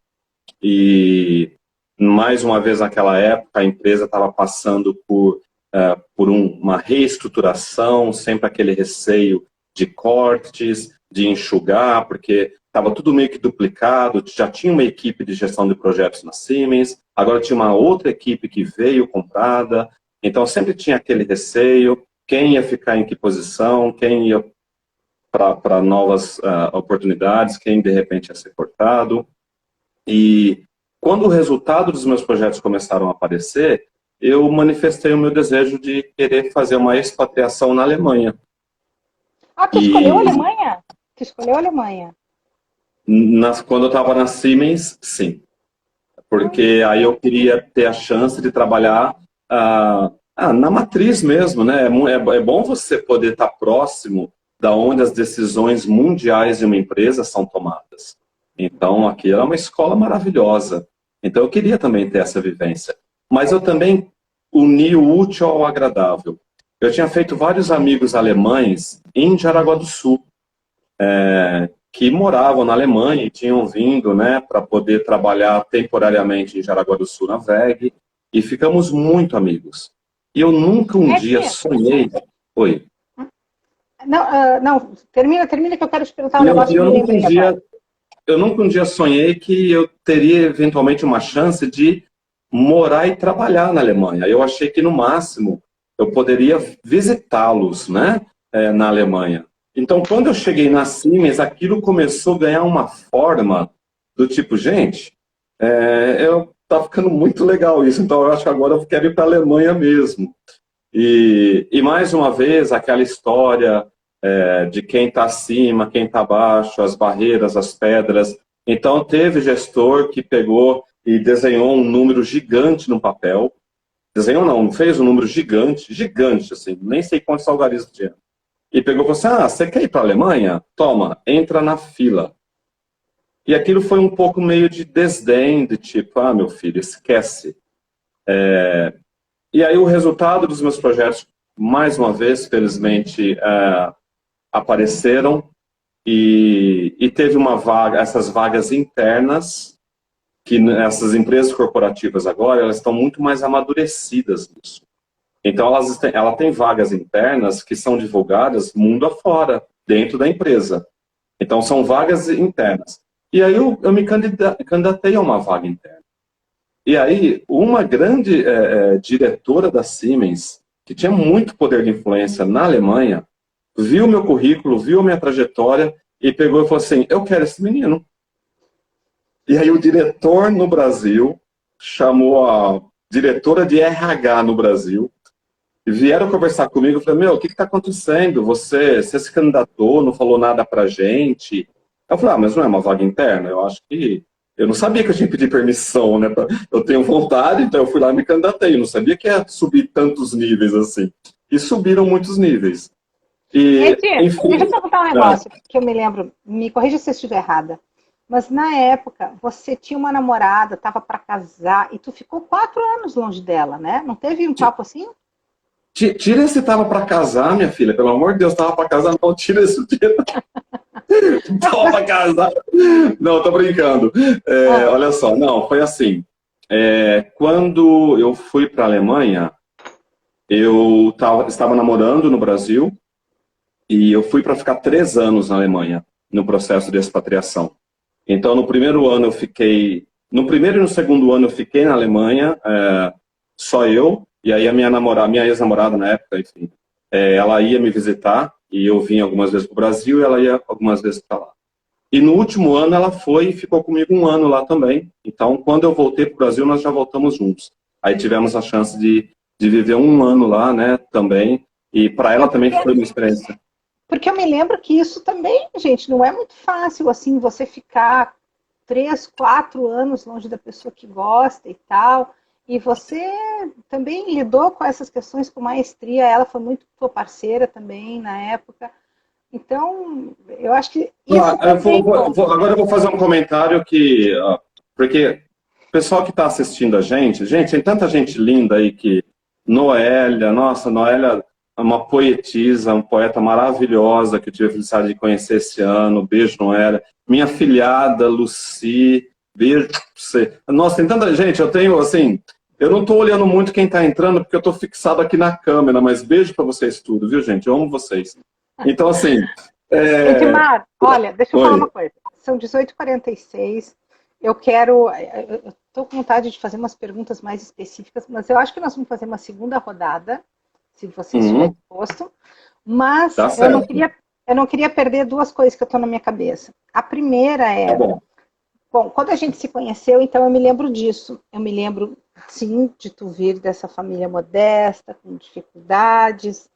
e mais uma vez naquela época a empresa estava passando por uma reestruturação, sempre aquele receio de cortes, de enxugar, porque estava tudo meio que duplicado, já tinha uma equipe de gestão de projetos na Siemens, agora tinha uma outra equipe que veio comprada, então sempre tinha aquele receio, quem ia ficar em que posição, quem ia para novas oportunidades, quem de repente ia ser cortado. E quando o resultado dos meus projetos começaram a aparecer, eu manifestei o meu desejo de querer fazer uma expatriação na Alemanha. tu escolheu a Alemanha? Tu escolheu a Alemanha? Quando eu estava na Siemens, sim. Porque aí eu queria ter a chance de trabalhar na matriz mesmo, né? É bom você poder estar próximo da onde as decisões mundiais de uma empresa são tomadas. Então, aqui era uma escola maravilhosa. Então, eu queria também ter essa vivência. Mas eu também uni o útil ao agradável. Eu tinha feito vários amigos alemães em Jaraguá do Sul, que moravam na Alemanha e tinham vindo, né, para poder trabalhar temporariamente em Jaraguá do Sul na WEG, e ficamos muito amigos. E eu nunca um dia sonhei... Oi. Não, não, termina que eu quero te perguntar um Eu, negócio que eu, eu me nunca um lembrei dia, agora. eu nunca um dia sonhei que eu teria eventualmente uma chance de morar e trabalhar na Alemanha. Eu achei que no máximo eu poderia visitá-los, né, na Alemanha. Então, quando eu cheguei na Siemens, aquilo começou a ganhar uma forma do tipo, gente, tá ficando muito legal isso, então eu acho que agora eu quero ir para a Alemanha mesmo. E mais uma vez, aquela história de quem está acima, quem está abaixo, as barreiras, as pedras. Então, teve gestor que pegou e desenhou um número gigante no papel. Desenhou não, fez um número gigante, gigante, assim, nem sei quantos algarismos tinha. E pegou e falou assim, você quer ir para a Alemanha? Toma, entra na fila. E aquilo foi um pouco meio de desdém, de tipo, meu filho, esquece. E aí o resultado dos meus projetos, mais uma vez, felizmente, apareceram e teve uma vaga, essas vagas internas, que essas empresas corporativas agora, elas estão muito mais amadurecidas nisso. Então, ela tem vagas internas que são divulgadas mundo afora, dentro da empresa. Então, são vagas internas. E aí eu me candidatei a uma vaga interna. E aí, uma grande diretora da Siemens, que tinha muito poder de influência na Alemanha, viu meu currículo, viu a minha trajetória e pegou e falou assim, eu quero esse menino. E aí o diretor no Brasil chamou a diretora de RH no Brasil e vieram conversar comigo. Eu falei, o que está acontecendo? Você se candidatou, não falou nada pra gente. Eu falei, mas não é uma vaga interna? Eu acho que... Eu não sabia que eu tinha que pedir permissão, né? Eu tenho vontade, então eu fui lá e me candidatei. Eu não sabia que ia subir tantos níveis assim. E subiram muitos níveis. E, enfim... Deixa eu perguntar um negócio que eu me lembro. Me corrija se eu estiver errada. Mas na época, você tinha uma namorada, estava para casar, e tu ficou 4 anos longe dela, né? Não teve um papo assim? Tira esse tava para casar, minha filha. Pelo amor de Deus, tava para casar. Não, tira esse dia. Tava para casar. Não, tô brincando. Olha só, não, foi assim. Quando eu fui para a Alemanha, eu estava namorando no Brasil e eu fui para ficar 3 anos na Alemanha, no processo de expatriação. Então, no primeiro ano eu fiquei... No primeiro e no segundo ano eu fiquei na Alemanha, só eu, e aí a minha ex-namorada na época, enfim, ela ia me visitar, e eu vim algumas vezes para o Brasil, e ela ia algumas vezes para lá. E no último ano ela foi e ficou comigo 1 ano lá também. Então, quando eu voltei para o Brasil, nós já voltamos juntos. Aí tivemos a chance de viver 1 ano lá, né, também, e para ela também foi uma experiência. Porque eu me lembro que isso também, gente, não é muito fácil, assim, você ficar 3, 4 anos longe da pessoa que gosta e tal. E você também lidou com essas questões com maestria. Ela foi muito tua parceira também na época. Então, eu acho que isso agora eu vou fazer um comentário que... Porque o pessoal que está assistindo a gente, tem tanta gente linda aí que... Noélia, nossa, Noélia é uma poetisa, uma poeta maravilhosa que eu tive a felicidade de conhecer esse ano. Beijo, Noélia. Minha filhada, Lucy, beijo pra você. Nossa, tem tanta gente, eu tenho, assim... Eu não estou olhando muito quem está entrando, porque eu estou fixado aqui na câmera, mas beijo para vocês tudo, viu, gente? Eu amo vocês. Então, assim... Edmar, olha, deixa eu Oi. falar uma coisa. São 18h46. Eu estou com vontade de fazer umas perguntas mais específicas, mas eu acho que nós vamos fazer uma segunda rodada, se você estiver disposto. Mas Tá eu não queria perder 2 coisas que eu estou na minha cabeça. A primeira é... Tá Bom, quando a gente se conheceu, então eu me lembro disso. Eu me lembro, sim, de tu vir dessa família modesta, com dificuldades,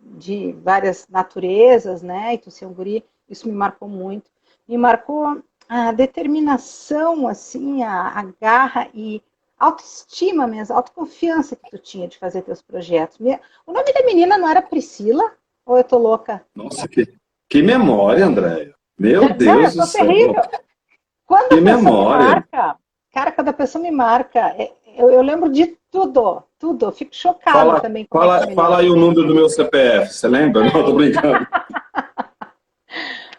de várias naturezas, né? E tu ser um guri, isso me marcou muito. Me marcou a determinação, assim, a garra e autoestima mesmo, autoconfiança que tu tinha de fazer teus projetos. O nome da menina não era Priscila? Ou eu tô louca? Nossa, que memória, Andréia. Meu Não, eu Deus do tô céu. terrível. Quando Que a pessoa me memória. marca, cara, quando a pessoa me marca, eu lembro de tudo, tudo. Eu fico chocada Fala, também como é que eu fala, me fala lembro. aí o número do meu CPF, você lembra? Não, tô brincando.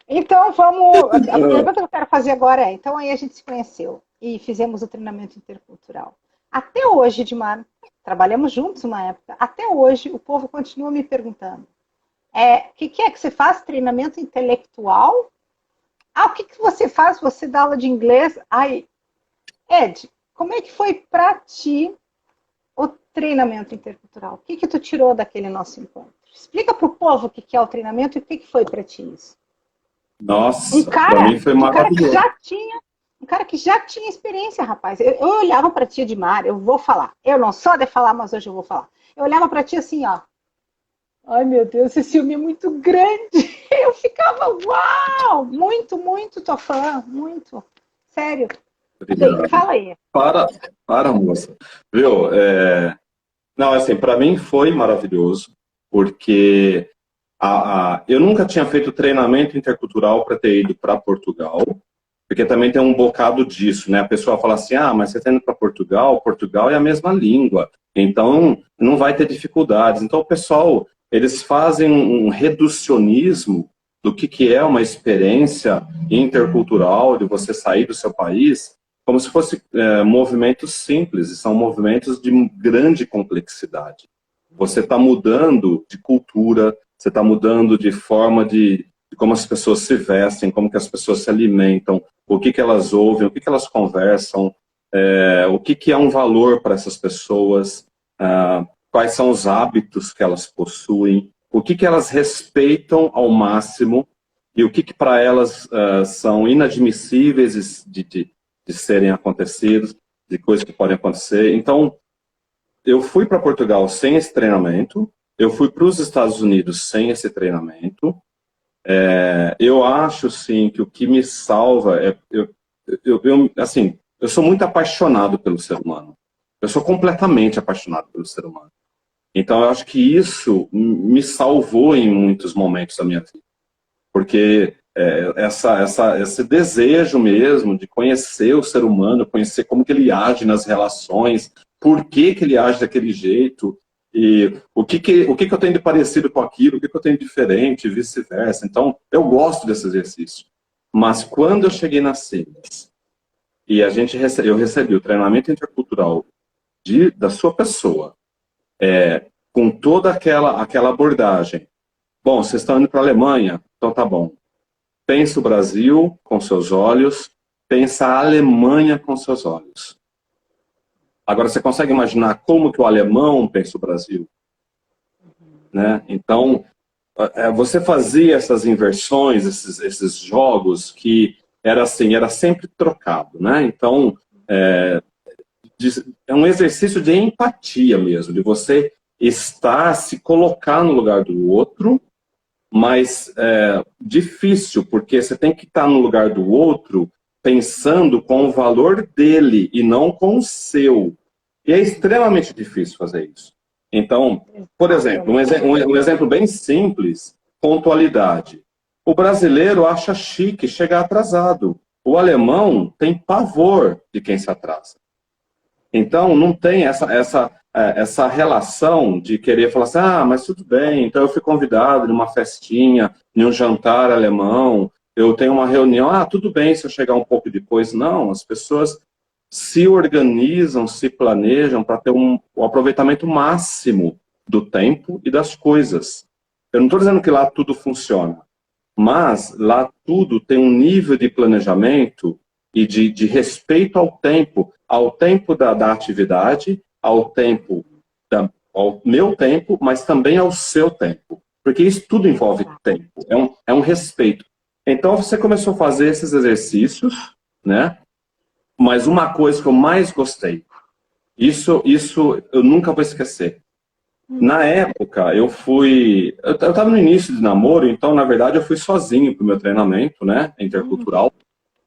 Então, vamos. A pergunta que eu quero fazer agora é: então, aí a gente se conheceu e fizemos o treinamento intercultural. Até hoje, Edmar, trabalhamos juntos uma época, até hoje o povo continua me perguntando: o que é que você faz? Treinamento intelectual? Ah, o que você faz? Você dá aula de inglês? Ai, Ed, como é que foi para ti o treinamento intercultural? O que tu tirou daquele nosso encontro? Explica para o povo o que é o treinamento e o que foi para ti isso. Um Nossa, para cara, mim foi um cara que maravilhoso. já tinha, um cara que já tinha experiência, rapaz. Eu olhava para ti, Edmar, eu vou falar. Eu não sou de falar, mas hoje eu vou falar. Eu olhava para ti assim, ó. Ai, meu Deus, esse filme é muito grande. Eu ficava, uau! Muito, muito, tô fã, muito. Sério. Bem, Obrigado. fala aí. Para, para, moça. Viu? Não, assim, para mim foi maravilhoso, porque eu nunca tinha feito treinamento intercultural para ter ido para Portugal, porque também tem um bocado disso, né? A pessoa fala assim, mas você está indo para Portugal, Portugal é a mesma língua, então não vai ter dificuldades. Então o pessoal, eles fazem um reducionismo do que é uma experiência intercultural, de você sair do seu país, como se fosse movimentos simples, e são movimentos de grande complexidade. Você está mudando de cultura, você está mudando de forma de como as pessoas se vestem, como que as pessoas se alimentam, o que elas ouvem, o que elas conversam, o que é um valor para essas pessoas, quais são os hábitos que elas possuem, o que elas respeitam ao máximo e o que para elas são inadmissíveis de serem acontecidos, de coisas que podem acontecer. Então, eu fui para Portugal sem esse treinamento, eu fui para os Estados Unidos sem esse treinamento. Eu acho, sim, que o que me salva é... assim, eu sou muito apaixonado pelo ser humano. Eu sou completamente apaixonado pelo ser humano. Então, eu acho que isso me salvou em muitos momentos da minha vida. Porque esse desejo mesmo de conhecer o ser humano, conhecer como que ele age nas relações, por que ele age daquele jeito, e o que eu tenho de parecido com aquilo, o que eu tenho de diferente, e vice-versa. Então, eu gosto desse exercício. Mas quando eu cheguei na CIMES, e eu recebi o treinamento intercultural da sua pessoa, com toda aquela abordagem. Bom, vocês estão indo para a Alemanha? Então tá bom. Pensa o Brasil com seus olhos, pensa a Alemanha com seus olhos. Agora, você consegue imaginar como que o alemão pensa o Brasil? Né? Então, você fazia essas inversões, esses jogos que era assim, era sempre trocado. Né? Então, é um exercício de empatia mesmo, de você se colocar no lugar do outro, mas difícil, porque você tem que estar no lugar do outro pensando com o valor dele e não com o seu. E é extremamente difícil fazer isso. Então, por exemplo, um exemplo bem simples, pontualidade. O brasileiro acha chique chegar atrasado. O alemão tem pavor de quem se atrasa. Então, não tem essa relação de querer falar assim, mas tudo bem, então eu fui convidado numa festinha, em um jantar alemão, eu tenho uma reunião, tudo bem se eu chegar um pouco depois. Não, as pessoas se organizam, se planejam para ter o aproveitamento máximo do tempo e das coisas. Eu não estou dizendo que lá tudo funciona, mas lá tudo tem um nível de planejamento e de respeito ao tempo da atividade, ao meu tempo, mas também ao seu tempo. Porque isso tudo envolve tempo, é um respeito. Então você começou a fazer esses exercícios, né? Mas uma coisa que eu mais gostei, isso eu nunca vou esquecer. Na época, eu estava no início de namoro, então, na verdade, eu fui sozinho para o meu treinamento, né, intercultural,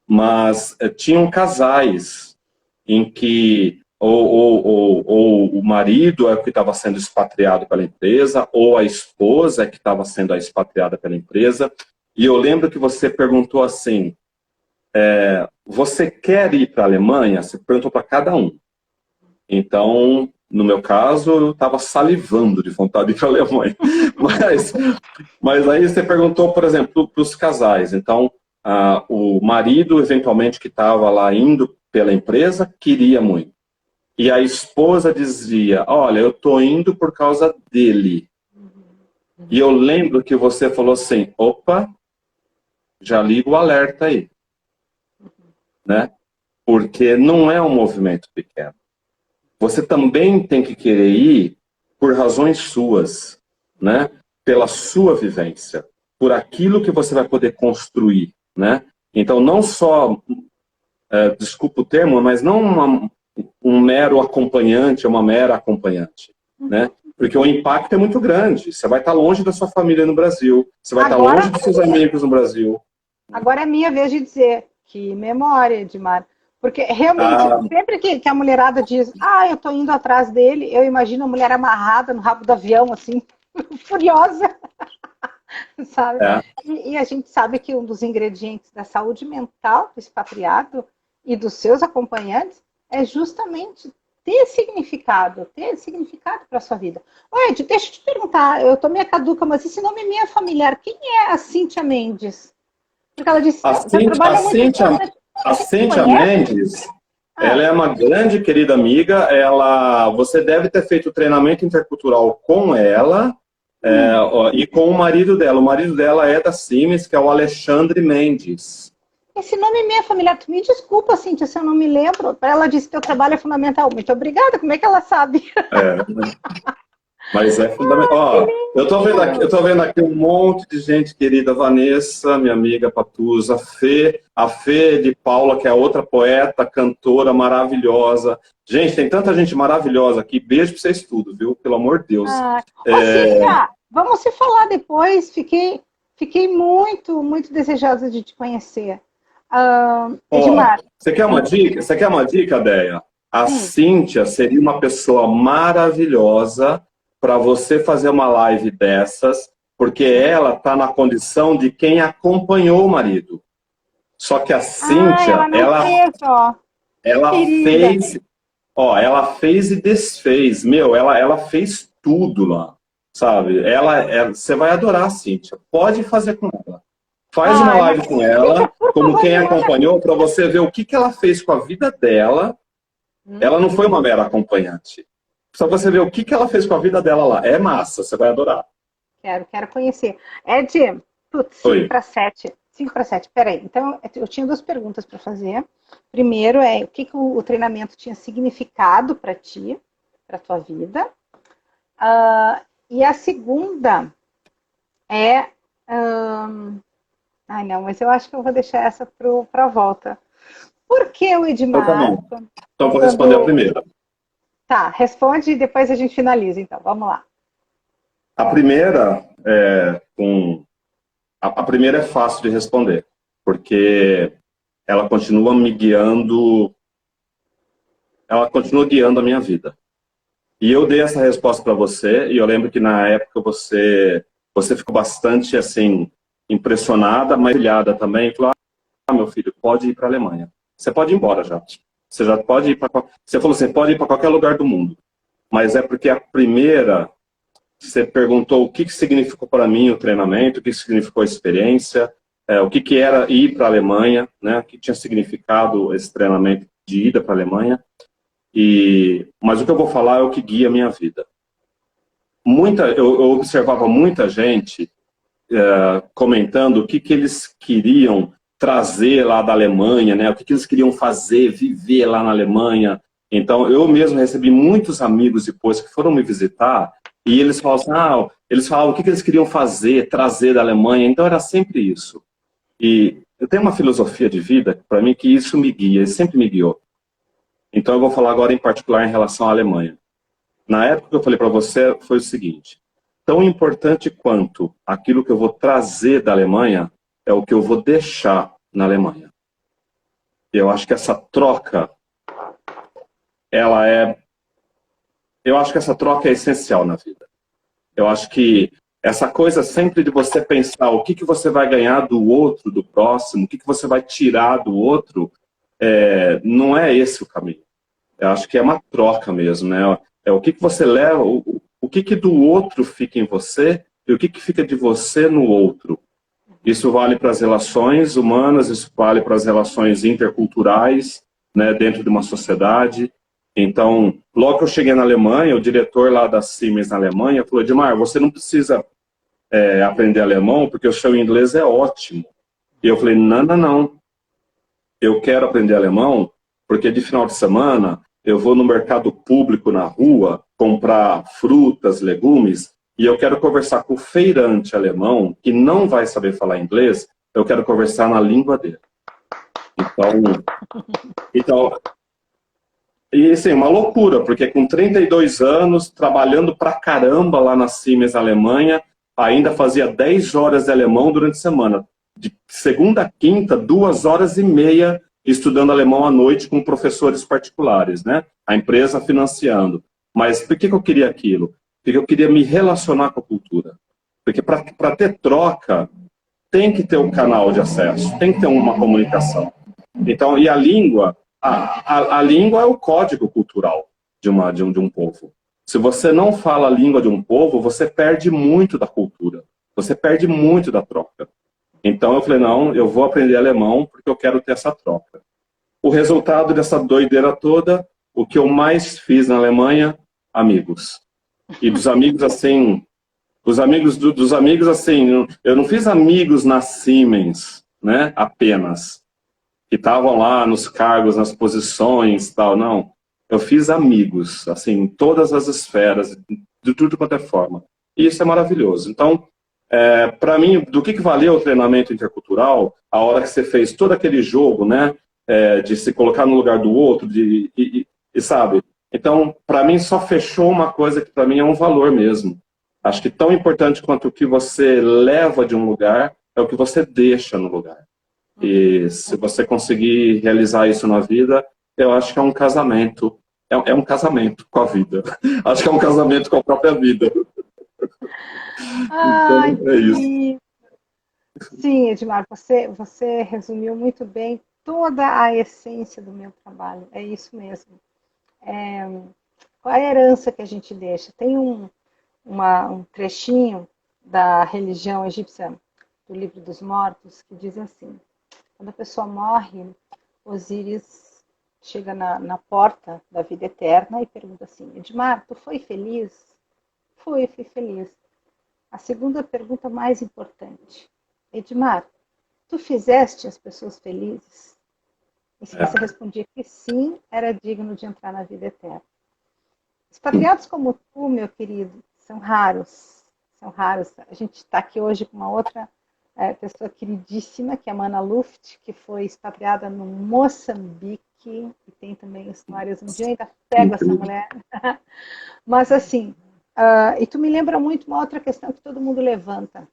mas tinham casais em que ou o marido é o que estava sendo expatriado pela empresa, ou a esposa é que estava sendo a expatriada pela empresa. E eu lembro que você perguntou assim, você quer ir para a Alemanha? Você perguntou para cada um. Então, no meu caso, eu estava salivando de vontade de ir para a Alemanha. Mas aí você perguntou, por exemplo, para os casais. Então, o marido, eventualmente, que estava lá indo pela empresa, queria muito. E a esposa dizia, olha, eu estou indo por causa dele. E eu lembro que você falou assim, opa, já liga o alerta aí. Né? Porque não é um movimento pequeno. Você também tem que querer ir por razões suas, né? Pela sua vivência, por aquilo que você vai poder construir, né? Então, não só, desculpa o termo, mas não um mero acompanhante, uma mera acompanhante, né? Porque o impacto é muito grande. Você vai estar longe da sua família no Brasil, você vai estar longe dos seus amigos no Brasil. Agora é minha vez de dizer, que memória, Edmar. Porque realmente, sempre que a mulherada diz, eu tô indo atrás dele, eu imagino a mulher amarrada no rabo do avião, assim, furiosa, sabe? E a gente sabe que um dos ingredientes da saúde mental do expatriado e dos seus acompanhantes é justamente ter significado para a sua vida. Ô, Ed, deixa eu te perguntar, eu tô meio caduca, mas esse nome meio familiar, quem é a Cíntia Mendes? Porque ela disse, a Cíntia Mendes, ela é uma grande querida amiga. Você deve ter feito o treinamento intercultural com ela e com o marido dela. O marido dela é da Siemens, que é o Alexandre Mendes. Esse nome meio familiar. Tu me desculpa, Cíntia, se eu não me lembro. Ela disse que teu trabalho é fundamental. Muito obrigada. Como é que ela sabe? Mas é fundamental. Eu tô vendo aqui um monte de gente querida. Vanessa, minha amiga Patusa, a Fê de Paula, que é outra poeta, cantora maravilhosa. Gente, tem tanta gente maravilhosa aqui. Beijo pra vocês tudo, viu? Pelo amor de Deus. Cíntia, vamos se falar depois. Fiquei muito, muito desejosa de te conhecer. Edmar. Você quer uma dica? Você quer uma dica, Déia? A Cíntia seria uma pessoa maravilhosa para você fazer uma live dessas, porque ela está na condição de quem acompanhou o marido. Só que a Cíntia, ela fez e desfez. Ela fez tudo lá, sabe? Você vai adorar a Cíntia. Pode fazer com ela. Faz uma live com ela, como quem acompanhou, para você ver o que ela fez com a vida dela. Ela não foi uma mera acompanhante. Só você ver o que ela fez com a vida dela lá. É massa, você vai adorar. Quero conhecer. Ed, 5 para 7. 5 para 7, peraí. Então, eu tinha 2 perguntas para fazer. Primeiro o que o treinamento tinha significado para ti, para tua vida. E a segunda é... não, mas eu acho que eu vou deixar essa para a volta. Por que o Edmar... Então, vou responder a primeira. Tá, responde e depois a gente finaliza, então. Vamos lá. A primeira a primeira é fácil de responder, porque ela continua me guiando, ela continua guiando a minha vida. E eu dei essa resposta para você, e eu lembro que na época você ficou bastante, assim, impressionada, mas ilhada também. Falou, meu filho, pode ir para a Alemanha. Você pode ir embora já. Você já pode ir para... Você falou assim, pode ir para qualquer lugar do mundo. Mas é porque a primeira, você perguntou o que significou para mim o treinamento, o que significou a experiência, o que era ir para a Alemanha, né? O que tinha significado esse treinamento de ida para a Alemanha. Mas o que eu vou falar é o que guia a minha vida. Eu observava muita gente comentando o que eles queriam trazer lá da Alemanha, né? O que eles queriam fazer, viver lá na Alemanha. Então, eu mesmo recebi muitos amigos depois que foram me visitar e eles falavam o que eles queriam fazer, trazer da Alemanha. Então, era sempre isso. E eu tenho uma filosofia de vida, para mim, que isso me guia, sempre me guiou. Então, eu vou falar agora em particular em relação à Alemanha. Na época que eu falei para você, foi o seguinte: tão importante quanto aquilo que eu vou trazer da Alemanha é o que eu vou deixar na Alemanha. Eu acho que essa troca ela é... Eu acho que essa troca é essencial na vida. Eu acho que essa coisa sempre de você pensar o que você vai ganhar do outro, do próximo, o que você vai tirar do outro, não é esse o caminho. Eu acho que é uma troca mesmo, né? É o que você leva, o que do outro fica em você e o que fica de você no outro. Isso vale para as relações humanas, isso vale para as relações interculturais, né, dentro de uma sociedade. Então, logo que eu cheguei na Alemanha, o diretor lá da Siemens na Alemanha falou: Edmar, você não precisa aprender alemão porque o seu inglês é ótimo. E eu falei: não, não, não. Eu quero aprender alemão porque de final de semana eu vou no mercado público na rua comprar frutas, legumes, e eu quero conversar com o feirante alemão que não vai saber falar inglês, eu quero conversar na língua dele. Então e assim, uma loucura, porque com 32 anos, trabalhando pra caramba lá na Siemens, Alemanha, ainda fazia 10 horas de alemão durante a semana. De segunda a quinta, 2 horas e meia estudando alemão à noite com professores particulares, né? A empresa financiando. Mas por que eu queria aquilo? Porque eu queria me relacionar com a cultura. Porque para ter troca, tem que ter um canal de acesso, tem que ter uma comunicação. Então, e a língua, a língua é o código cultural de um povo. Se você não fala a língua de um povo, você perde muito da cultura. Você perde muito da troca. Então eu falei, não, eu vou aprender alemão porque eu quero ter essa troca. O resultado dessa doideira toda, o que eu mais fiz na Alemanha, amigos. E dos amigos, assim, dos amigos, assim, eu não fiz amigos na Siemens, né, apenas, que estavam lá nos cargos, nas posições, tal, não. Eu fiz amigos, assim, em todas as esferas, de tudo quanto é forma. E isso é maravilhoso. Então, para mim, do que valeu o treinamento intercultural, a hora que você fez todo aquele jogo, né, de se colocar no lugar do outro, e sabe? Então, para mim, só fechou uma coisa que para mim é um valor mesmo. Acho que tão importante quanto o que você leva de um lugar é o que você deixa no lugar. E se você conseguir realizar isso na vida, eu acho que é um casamento. É um casamento com a vida. Acho que é um casamento com a própria vida. Ai, Então, é isso. Sim, Edmar, você resumiu muito bem toda a essência do meu trabalho. É isso mesmo. Qual é a herança que a gente deixa? Tem um trechinho da religião egípcia, do Livro dos Mortos, que diz assim: quando a pessoa morre, Osíris chega na porta da vida eterna e pergunta assim: Edmar, tu foi feliz? Fui feliz. A segunda pergunta mais importante: Edmar, tu fizeste as pessoas felizes? E se você respondia que sim, era digno de entrar na vida eterna. Expatriados como tu, meu querido, são raros. São raros. A gente está aqui hoje com uma outra pessoa queridíssima, que é a Mana Luft, que foi expatriada no Moçambique, e tem também histórias. Um dia eu ainda pego essa mulher. Mas assim, e tu me lembra muito uma outra questão que todo mundo levanta,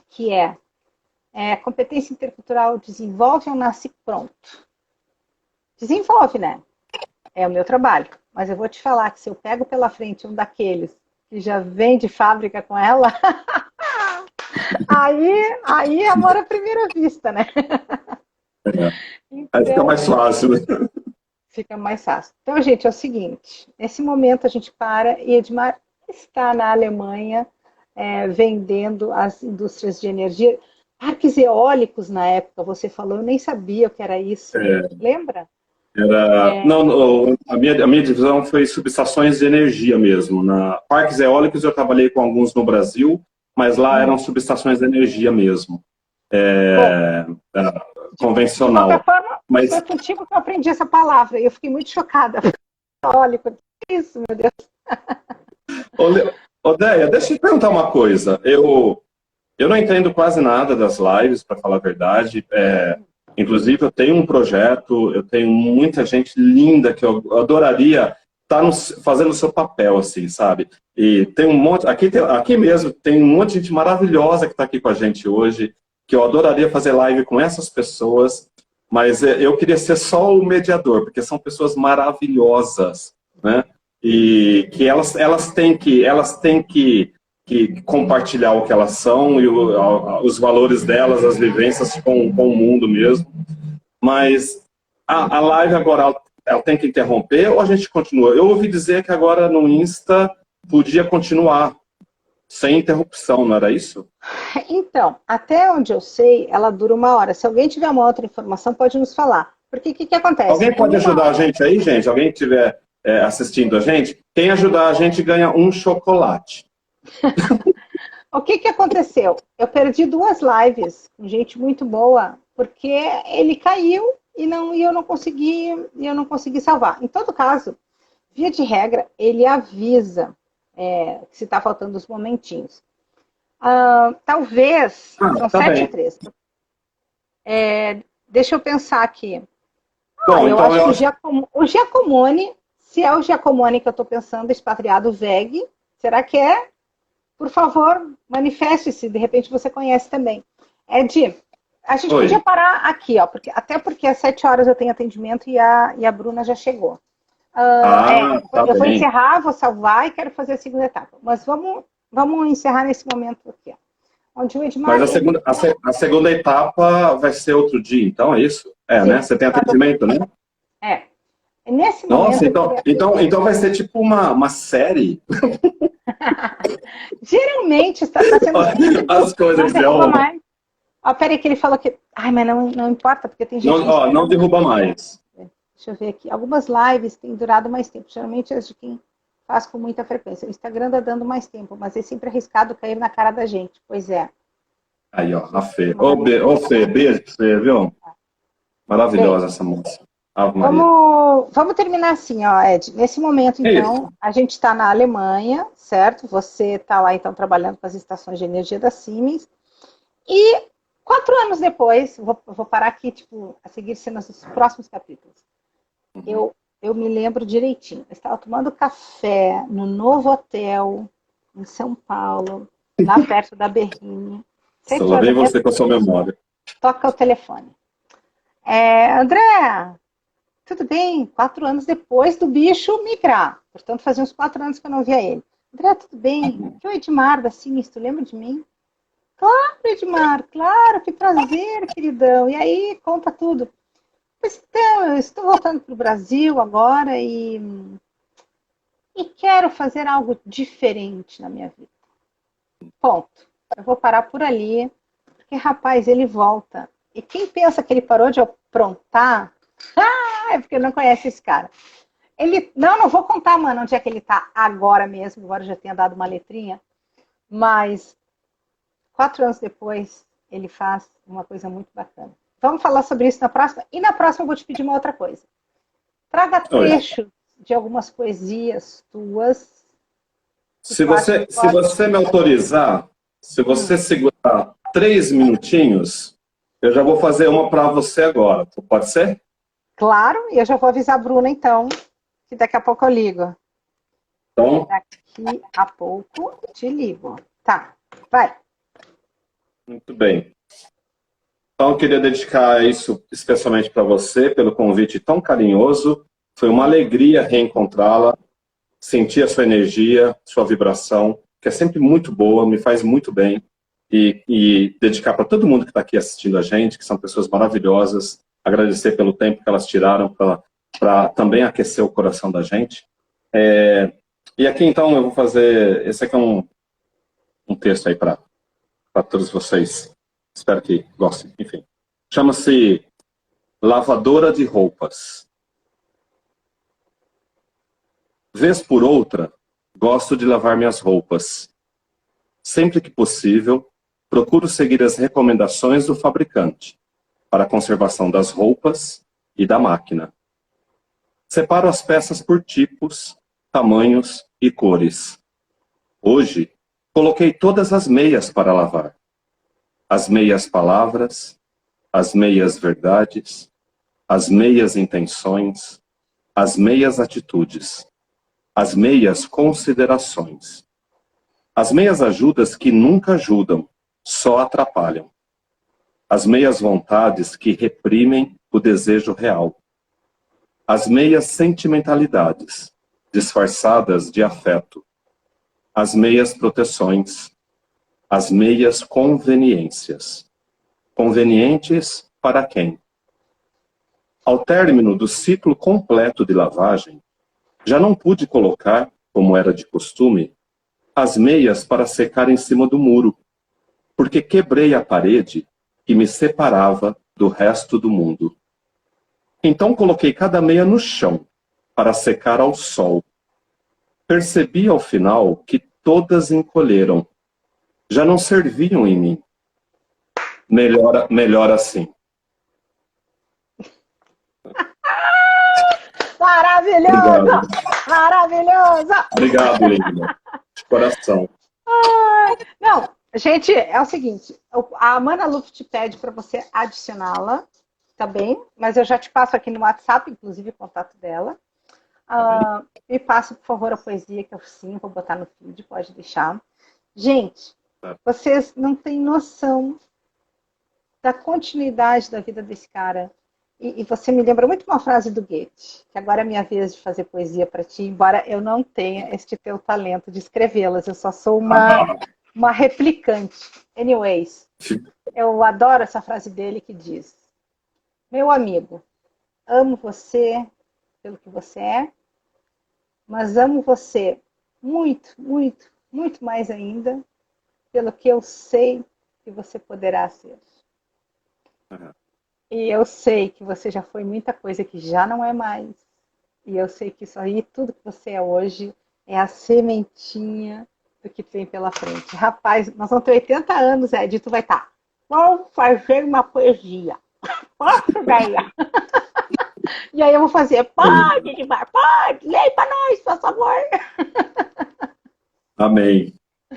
que a competência intercultural desenvolve ou nasce pronto? Desenvolve, né? É o meu trabalho. Mas eu vou te falar que se eu pego pela frente um daqueles que já vem de fábrica com ela, aí é amor à primeira vista, né? Então, aí fica mais fácil, né? Fica mais fácil. Então, gente, é o seguinte, nesse momento a gente para e Edmar está na Alemanha vendendo as indústrias de energia. Parques eólicos na época, você falou, eu nem sabia o que era isso. Lembra? Não, a minha divisão foi subestações de energia mesmo. Parques eólicos eu trabalhei com alguns no Brasil, mas lá eram subestações de energia mesmo. Convencional. De qualquer forma, foi contigo que eu aprendi essa palavra e eu fiquei muito chocada. Eólico, que isso, meu Deus. Odéia, deixa eu te perguntar uma coisa. Eu não entendo quase nada das lives, para falar a verdade. Inclusive, eu tenho um projeto, eu tenho muita gente linda que eu adoraria estar fazendo o seu papel, assim, sabe? E tem um monte... Aqui mesmo tem um monte de gente maravilhosa que está aqui com a gente hoje, que eu adoraria fazer live com essas pessoas, mas eu queria ser só o mediador, porque são pessoas maravilhosas, né? E que elas têm que compartilhar o que elas são e os valores delas, as vivências com o mundo mesmo. Mas a live agora, ela tem que interromper ou a gente continua? Eu ouvi dizer que agora no Insta podia continuar sem interrupção, não era isso? Então, até onde eu sei, ela dura 1 hora. Se alguém tiver uma outra informação, pode nos falar. Porque o que acontece? Alguém pode ajudar a gente aí, gente? Alguém que estiver assistindo a gente? Quem ajudar a gente ganha um chocolate. O que aconteceu? Eu perdi 2 lives com gente muito boa, porque ele caiu e eu não consegui salvar. Em todo caso, via de regra, ele avisa se está faltando os momentinhos. Talvez, são tá 7h03. Deixa eu pensar aqui. Bom, eu então acho que o Giacomone, se é o Giacomone que eu estou pensando, expatriado VEG, será que é? Por favor, manifeste-se, de repente você conhece também. Ed, a gente podia parar aqui, ó, até porque às 7 horas eu tenho atendimento e a Bruna já chegou. Eu vou encerrar, vou salvar e quero fazer a segunda etapa. Mas vamos encerrar nesse momento aqui. Ó, onde o Edmar... Mas a segunda etapa vai ser outro dia, então é isso? Sim, né? Você tem atendimento, né? Nesse Nossa, momento... então vai ser tipo uma série. Geralmente está sendo... As coisas que peraí que ele falou que... mas não importa, porque tem gente... Não derruba mais. Deixa eu ver aqui. Algumas lives têm durado mais tempo. Geralmente as de quem faz com muita frequência. O Instagram está dando mais tempo, mas é sempre arriscado cair na cara da gente. Pois é. Aí, ó, a Fê. Ô, Fê, beijo pra você, viu? Maravilhosa essa moça. Vamos terminar assim, ó, Ed. Nesse momento, então, a gente está na Alemanha, certo? Você está lá, então, trabalhando com as estações de energia da Siemens. E 4 anos depois, vou parar aqui, tipo, a seguir cenas dos próximos capítulos. Eu me lembro direitinho. Eu estava tomando café no novo hotel em São Paulo, lá perto da Berrini. Só vem você com a sua memória. Toca o telefone. André, tudo bem? 4 anos depois do bicho migrar. Portanto, fazia uns 4 anos que eu não via ele. André, tudo bem? Aqui é o Edmar da Siemens, tu lembra de mim? Claro, Edmar, claro, que prazer, queridão. E aí, conta tudo. Pois então, eu estou voltando para o Brasil agora e quero fazer algo diferente na minha vida. Ponto. Eu vou parar por ali, porque, rapaz, ele volta. E quem pensa que ele parou de aprontar, é porque não conhece esse cara. Não vou contar, mano, onde é que ele está agora mesmo, embora eu já tenha dado uma letrinha, mas 4 anos depois, ele faz uma coisa muito bacana. Vamos falar sobre isso na próxima. E na próxima eu vou te pedir uma outra coisa. Traga trechos de algumas poesias tuas. Se você me autorizar, se você segurar 3 minutinhos, eu já vou fazer uma para você agora. Pode ser? Claro, e eu já vou avisar a Bruna, então, que daqui a pouco eu ligo. Então, daqui a pouco te ligo. Tá, vai. Muito bem. Então, eu queria dedicar isso especialmente para você, pelo convite tão carinhoso. Foi uma alegria reencontrá-la, sentir a sua energia, sua vibração, que é sempre muito boa, me faz muito bem. E dedicar para todo mundo que está aqui assistindo a gente, que são pessoas maravilhosas, agradecer pelo tempo que elas tiraram para também aquecer o coração da gente. E aqui, então, eu vou fazer... Esse aqui é um texto aí para todos vocês. Espero que gostem. Enfim. Chama-se Lavadora de Roupas. Vez por outra, gosto de lavar minhas roupas. Sempre que possível, procuro seguir as recomendações do fabricante para a conservação das roupas e da máquina. Separo as peças por tipos, tamanhos e cores. Hoje, coloquei todas as meias para lavar. As meias palavras, as meias verdades, as meias intenções, as meias atitudes, as meias considerações. As meias ajudas que nunca ajudam, só atrapalham. As meias vontades que reprimem o desejo real. As meias sentimentalidades, disfarçadas de afeto. As meias proteções. As meias conveniências. Convenientes para quem? Ao término do ciclo completo de lavagem, já não pude colocar, como era de costume, as meias para secar em cima do muro, porque quebrei a parede que me separava do resto do mundo. Então coloquei cada meia no chão, para secar ao sol. Percebi ao final que todas encolheram. Já não serviam em mim. Melhor assim. Maravilhoso! Obrigado. Maravilhoso! Obrigado, linda. De coração. Não, gente, é o seguinte, a Amanda Luft pede para você adicioná-la, tá bem? Mas eu já te passo aqui no WhatsApp, inclusive o contato dela. Me passe, por favor, a poesia que eu sim vou botar no feed, pode deixar. Gente, vocês não têm noção da continuidade da vida desse cara. E você me lembra muito uma frase do Goethe, que agora é minha vez de fazer poesia para ti, embora eu não tenha este teu talento de escrevê-las, eu só sou uma replicante. Anyways, eu adoro essa frase dele que diz: meu amigo, amo você pelo que você é, mas amo você muito, muito, muito mais ainda pelo que eu sei que você poderá ser. E eu sei que você já foi muita coisa que já não é mais. E eu sei que isso aí, tudo que você é hoje, é a sementinha do que vem pela frente. Rapaz, nós vamos ter 80 anos, Ed, e tu vai estar. Vamos fazer uma poesia. Posso, ideia? E aí eu vou fazer, pode, Edmar, pode, leia para nós, por favor. Amém.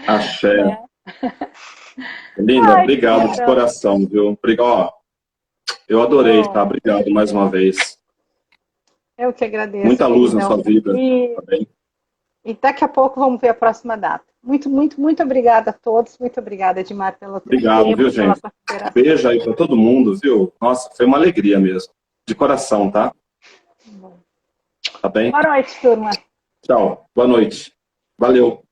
Axé. Linda, Ai, obrigado de coração, viu? Obrigado. Eu adorei, tá? Obrigado mais uma vez. Eu que agradeço. Muita luz na sua vida. Tá bem? E daqui a pouco vamos ver a próxima data. Muito, muito, muito obrigada a todos. Muito obrigada, Edmar, pelo tempo. Obrigado, viu, gente? Beijo aí para todo mundo, viu? Nossa, foi uma alegria mesmo. De coração, tá? Tá bem? Boa noite, turma. Tchau. Boa noite. Valeu.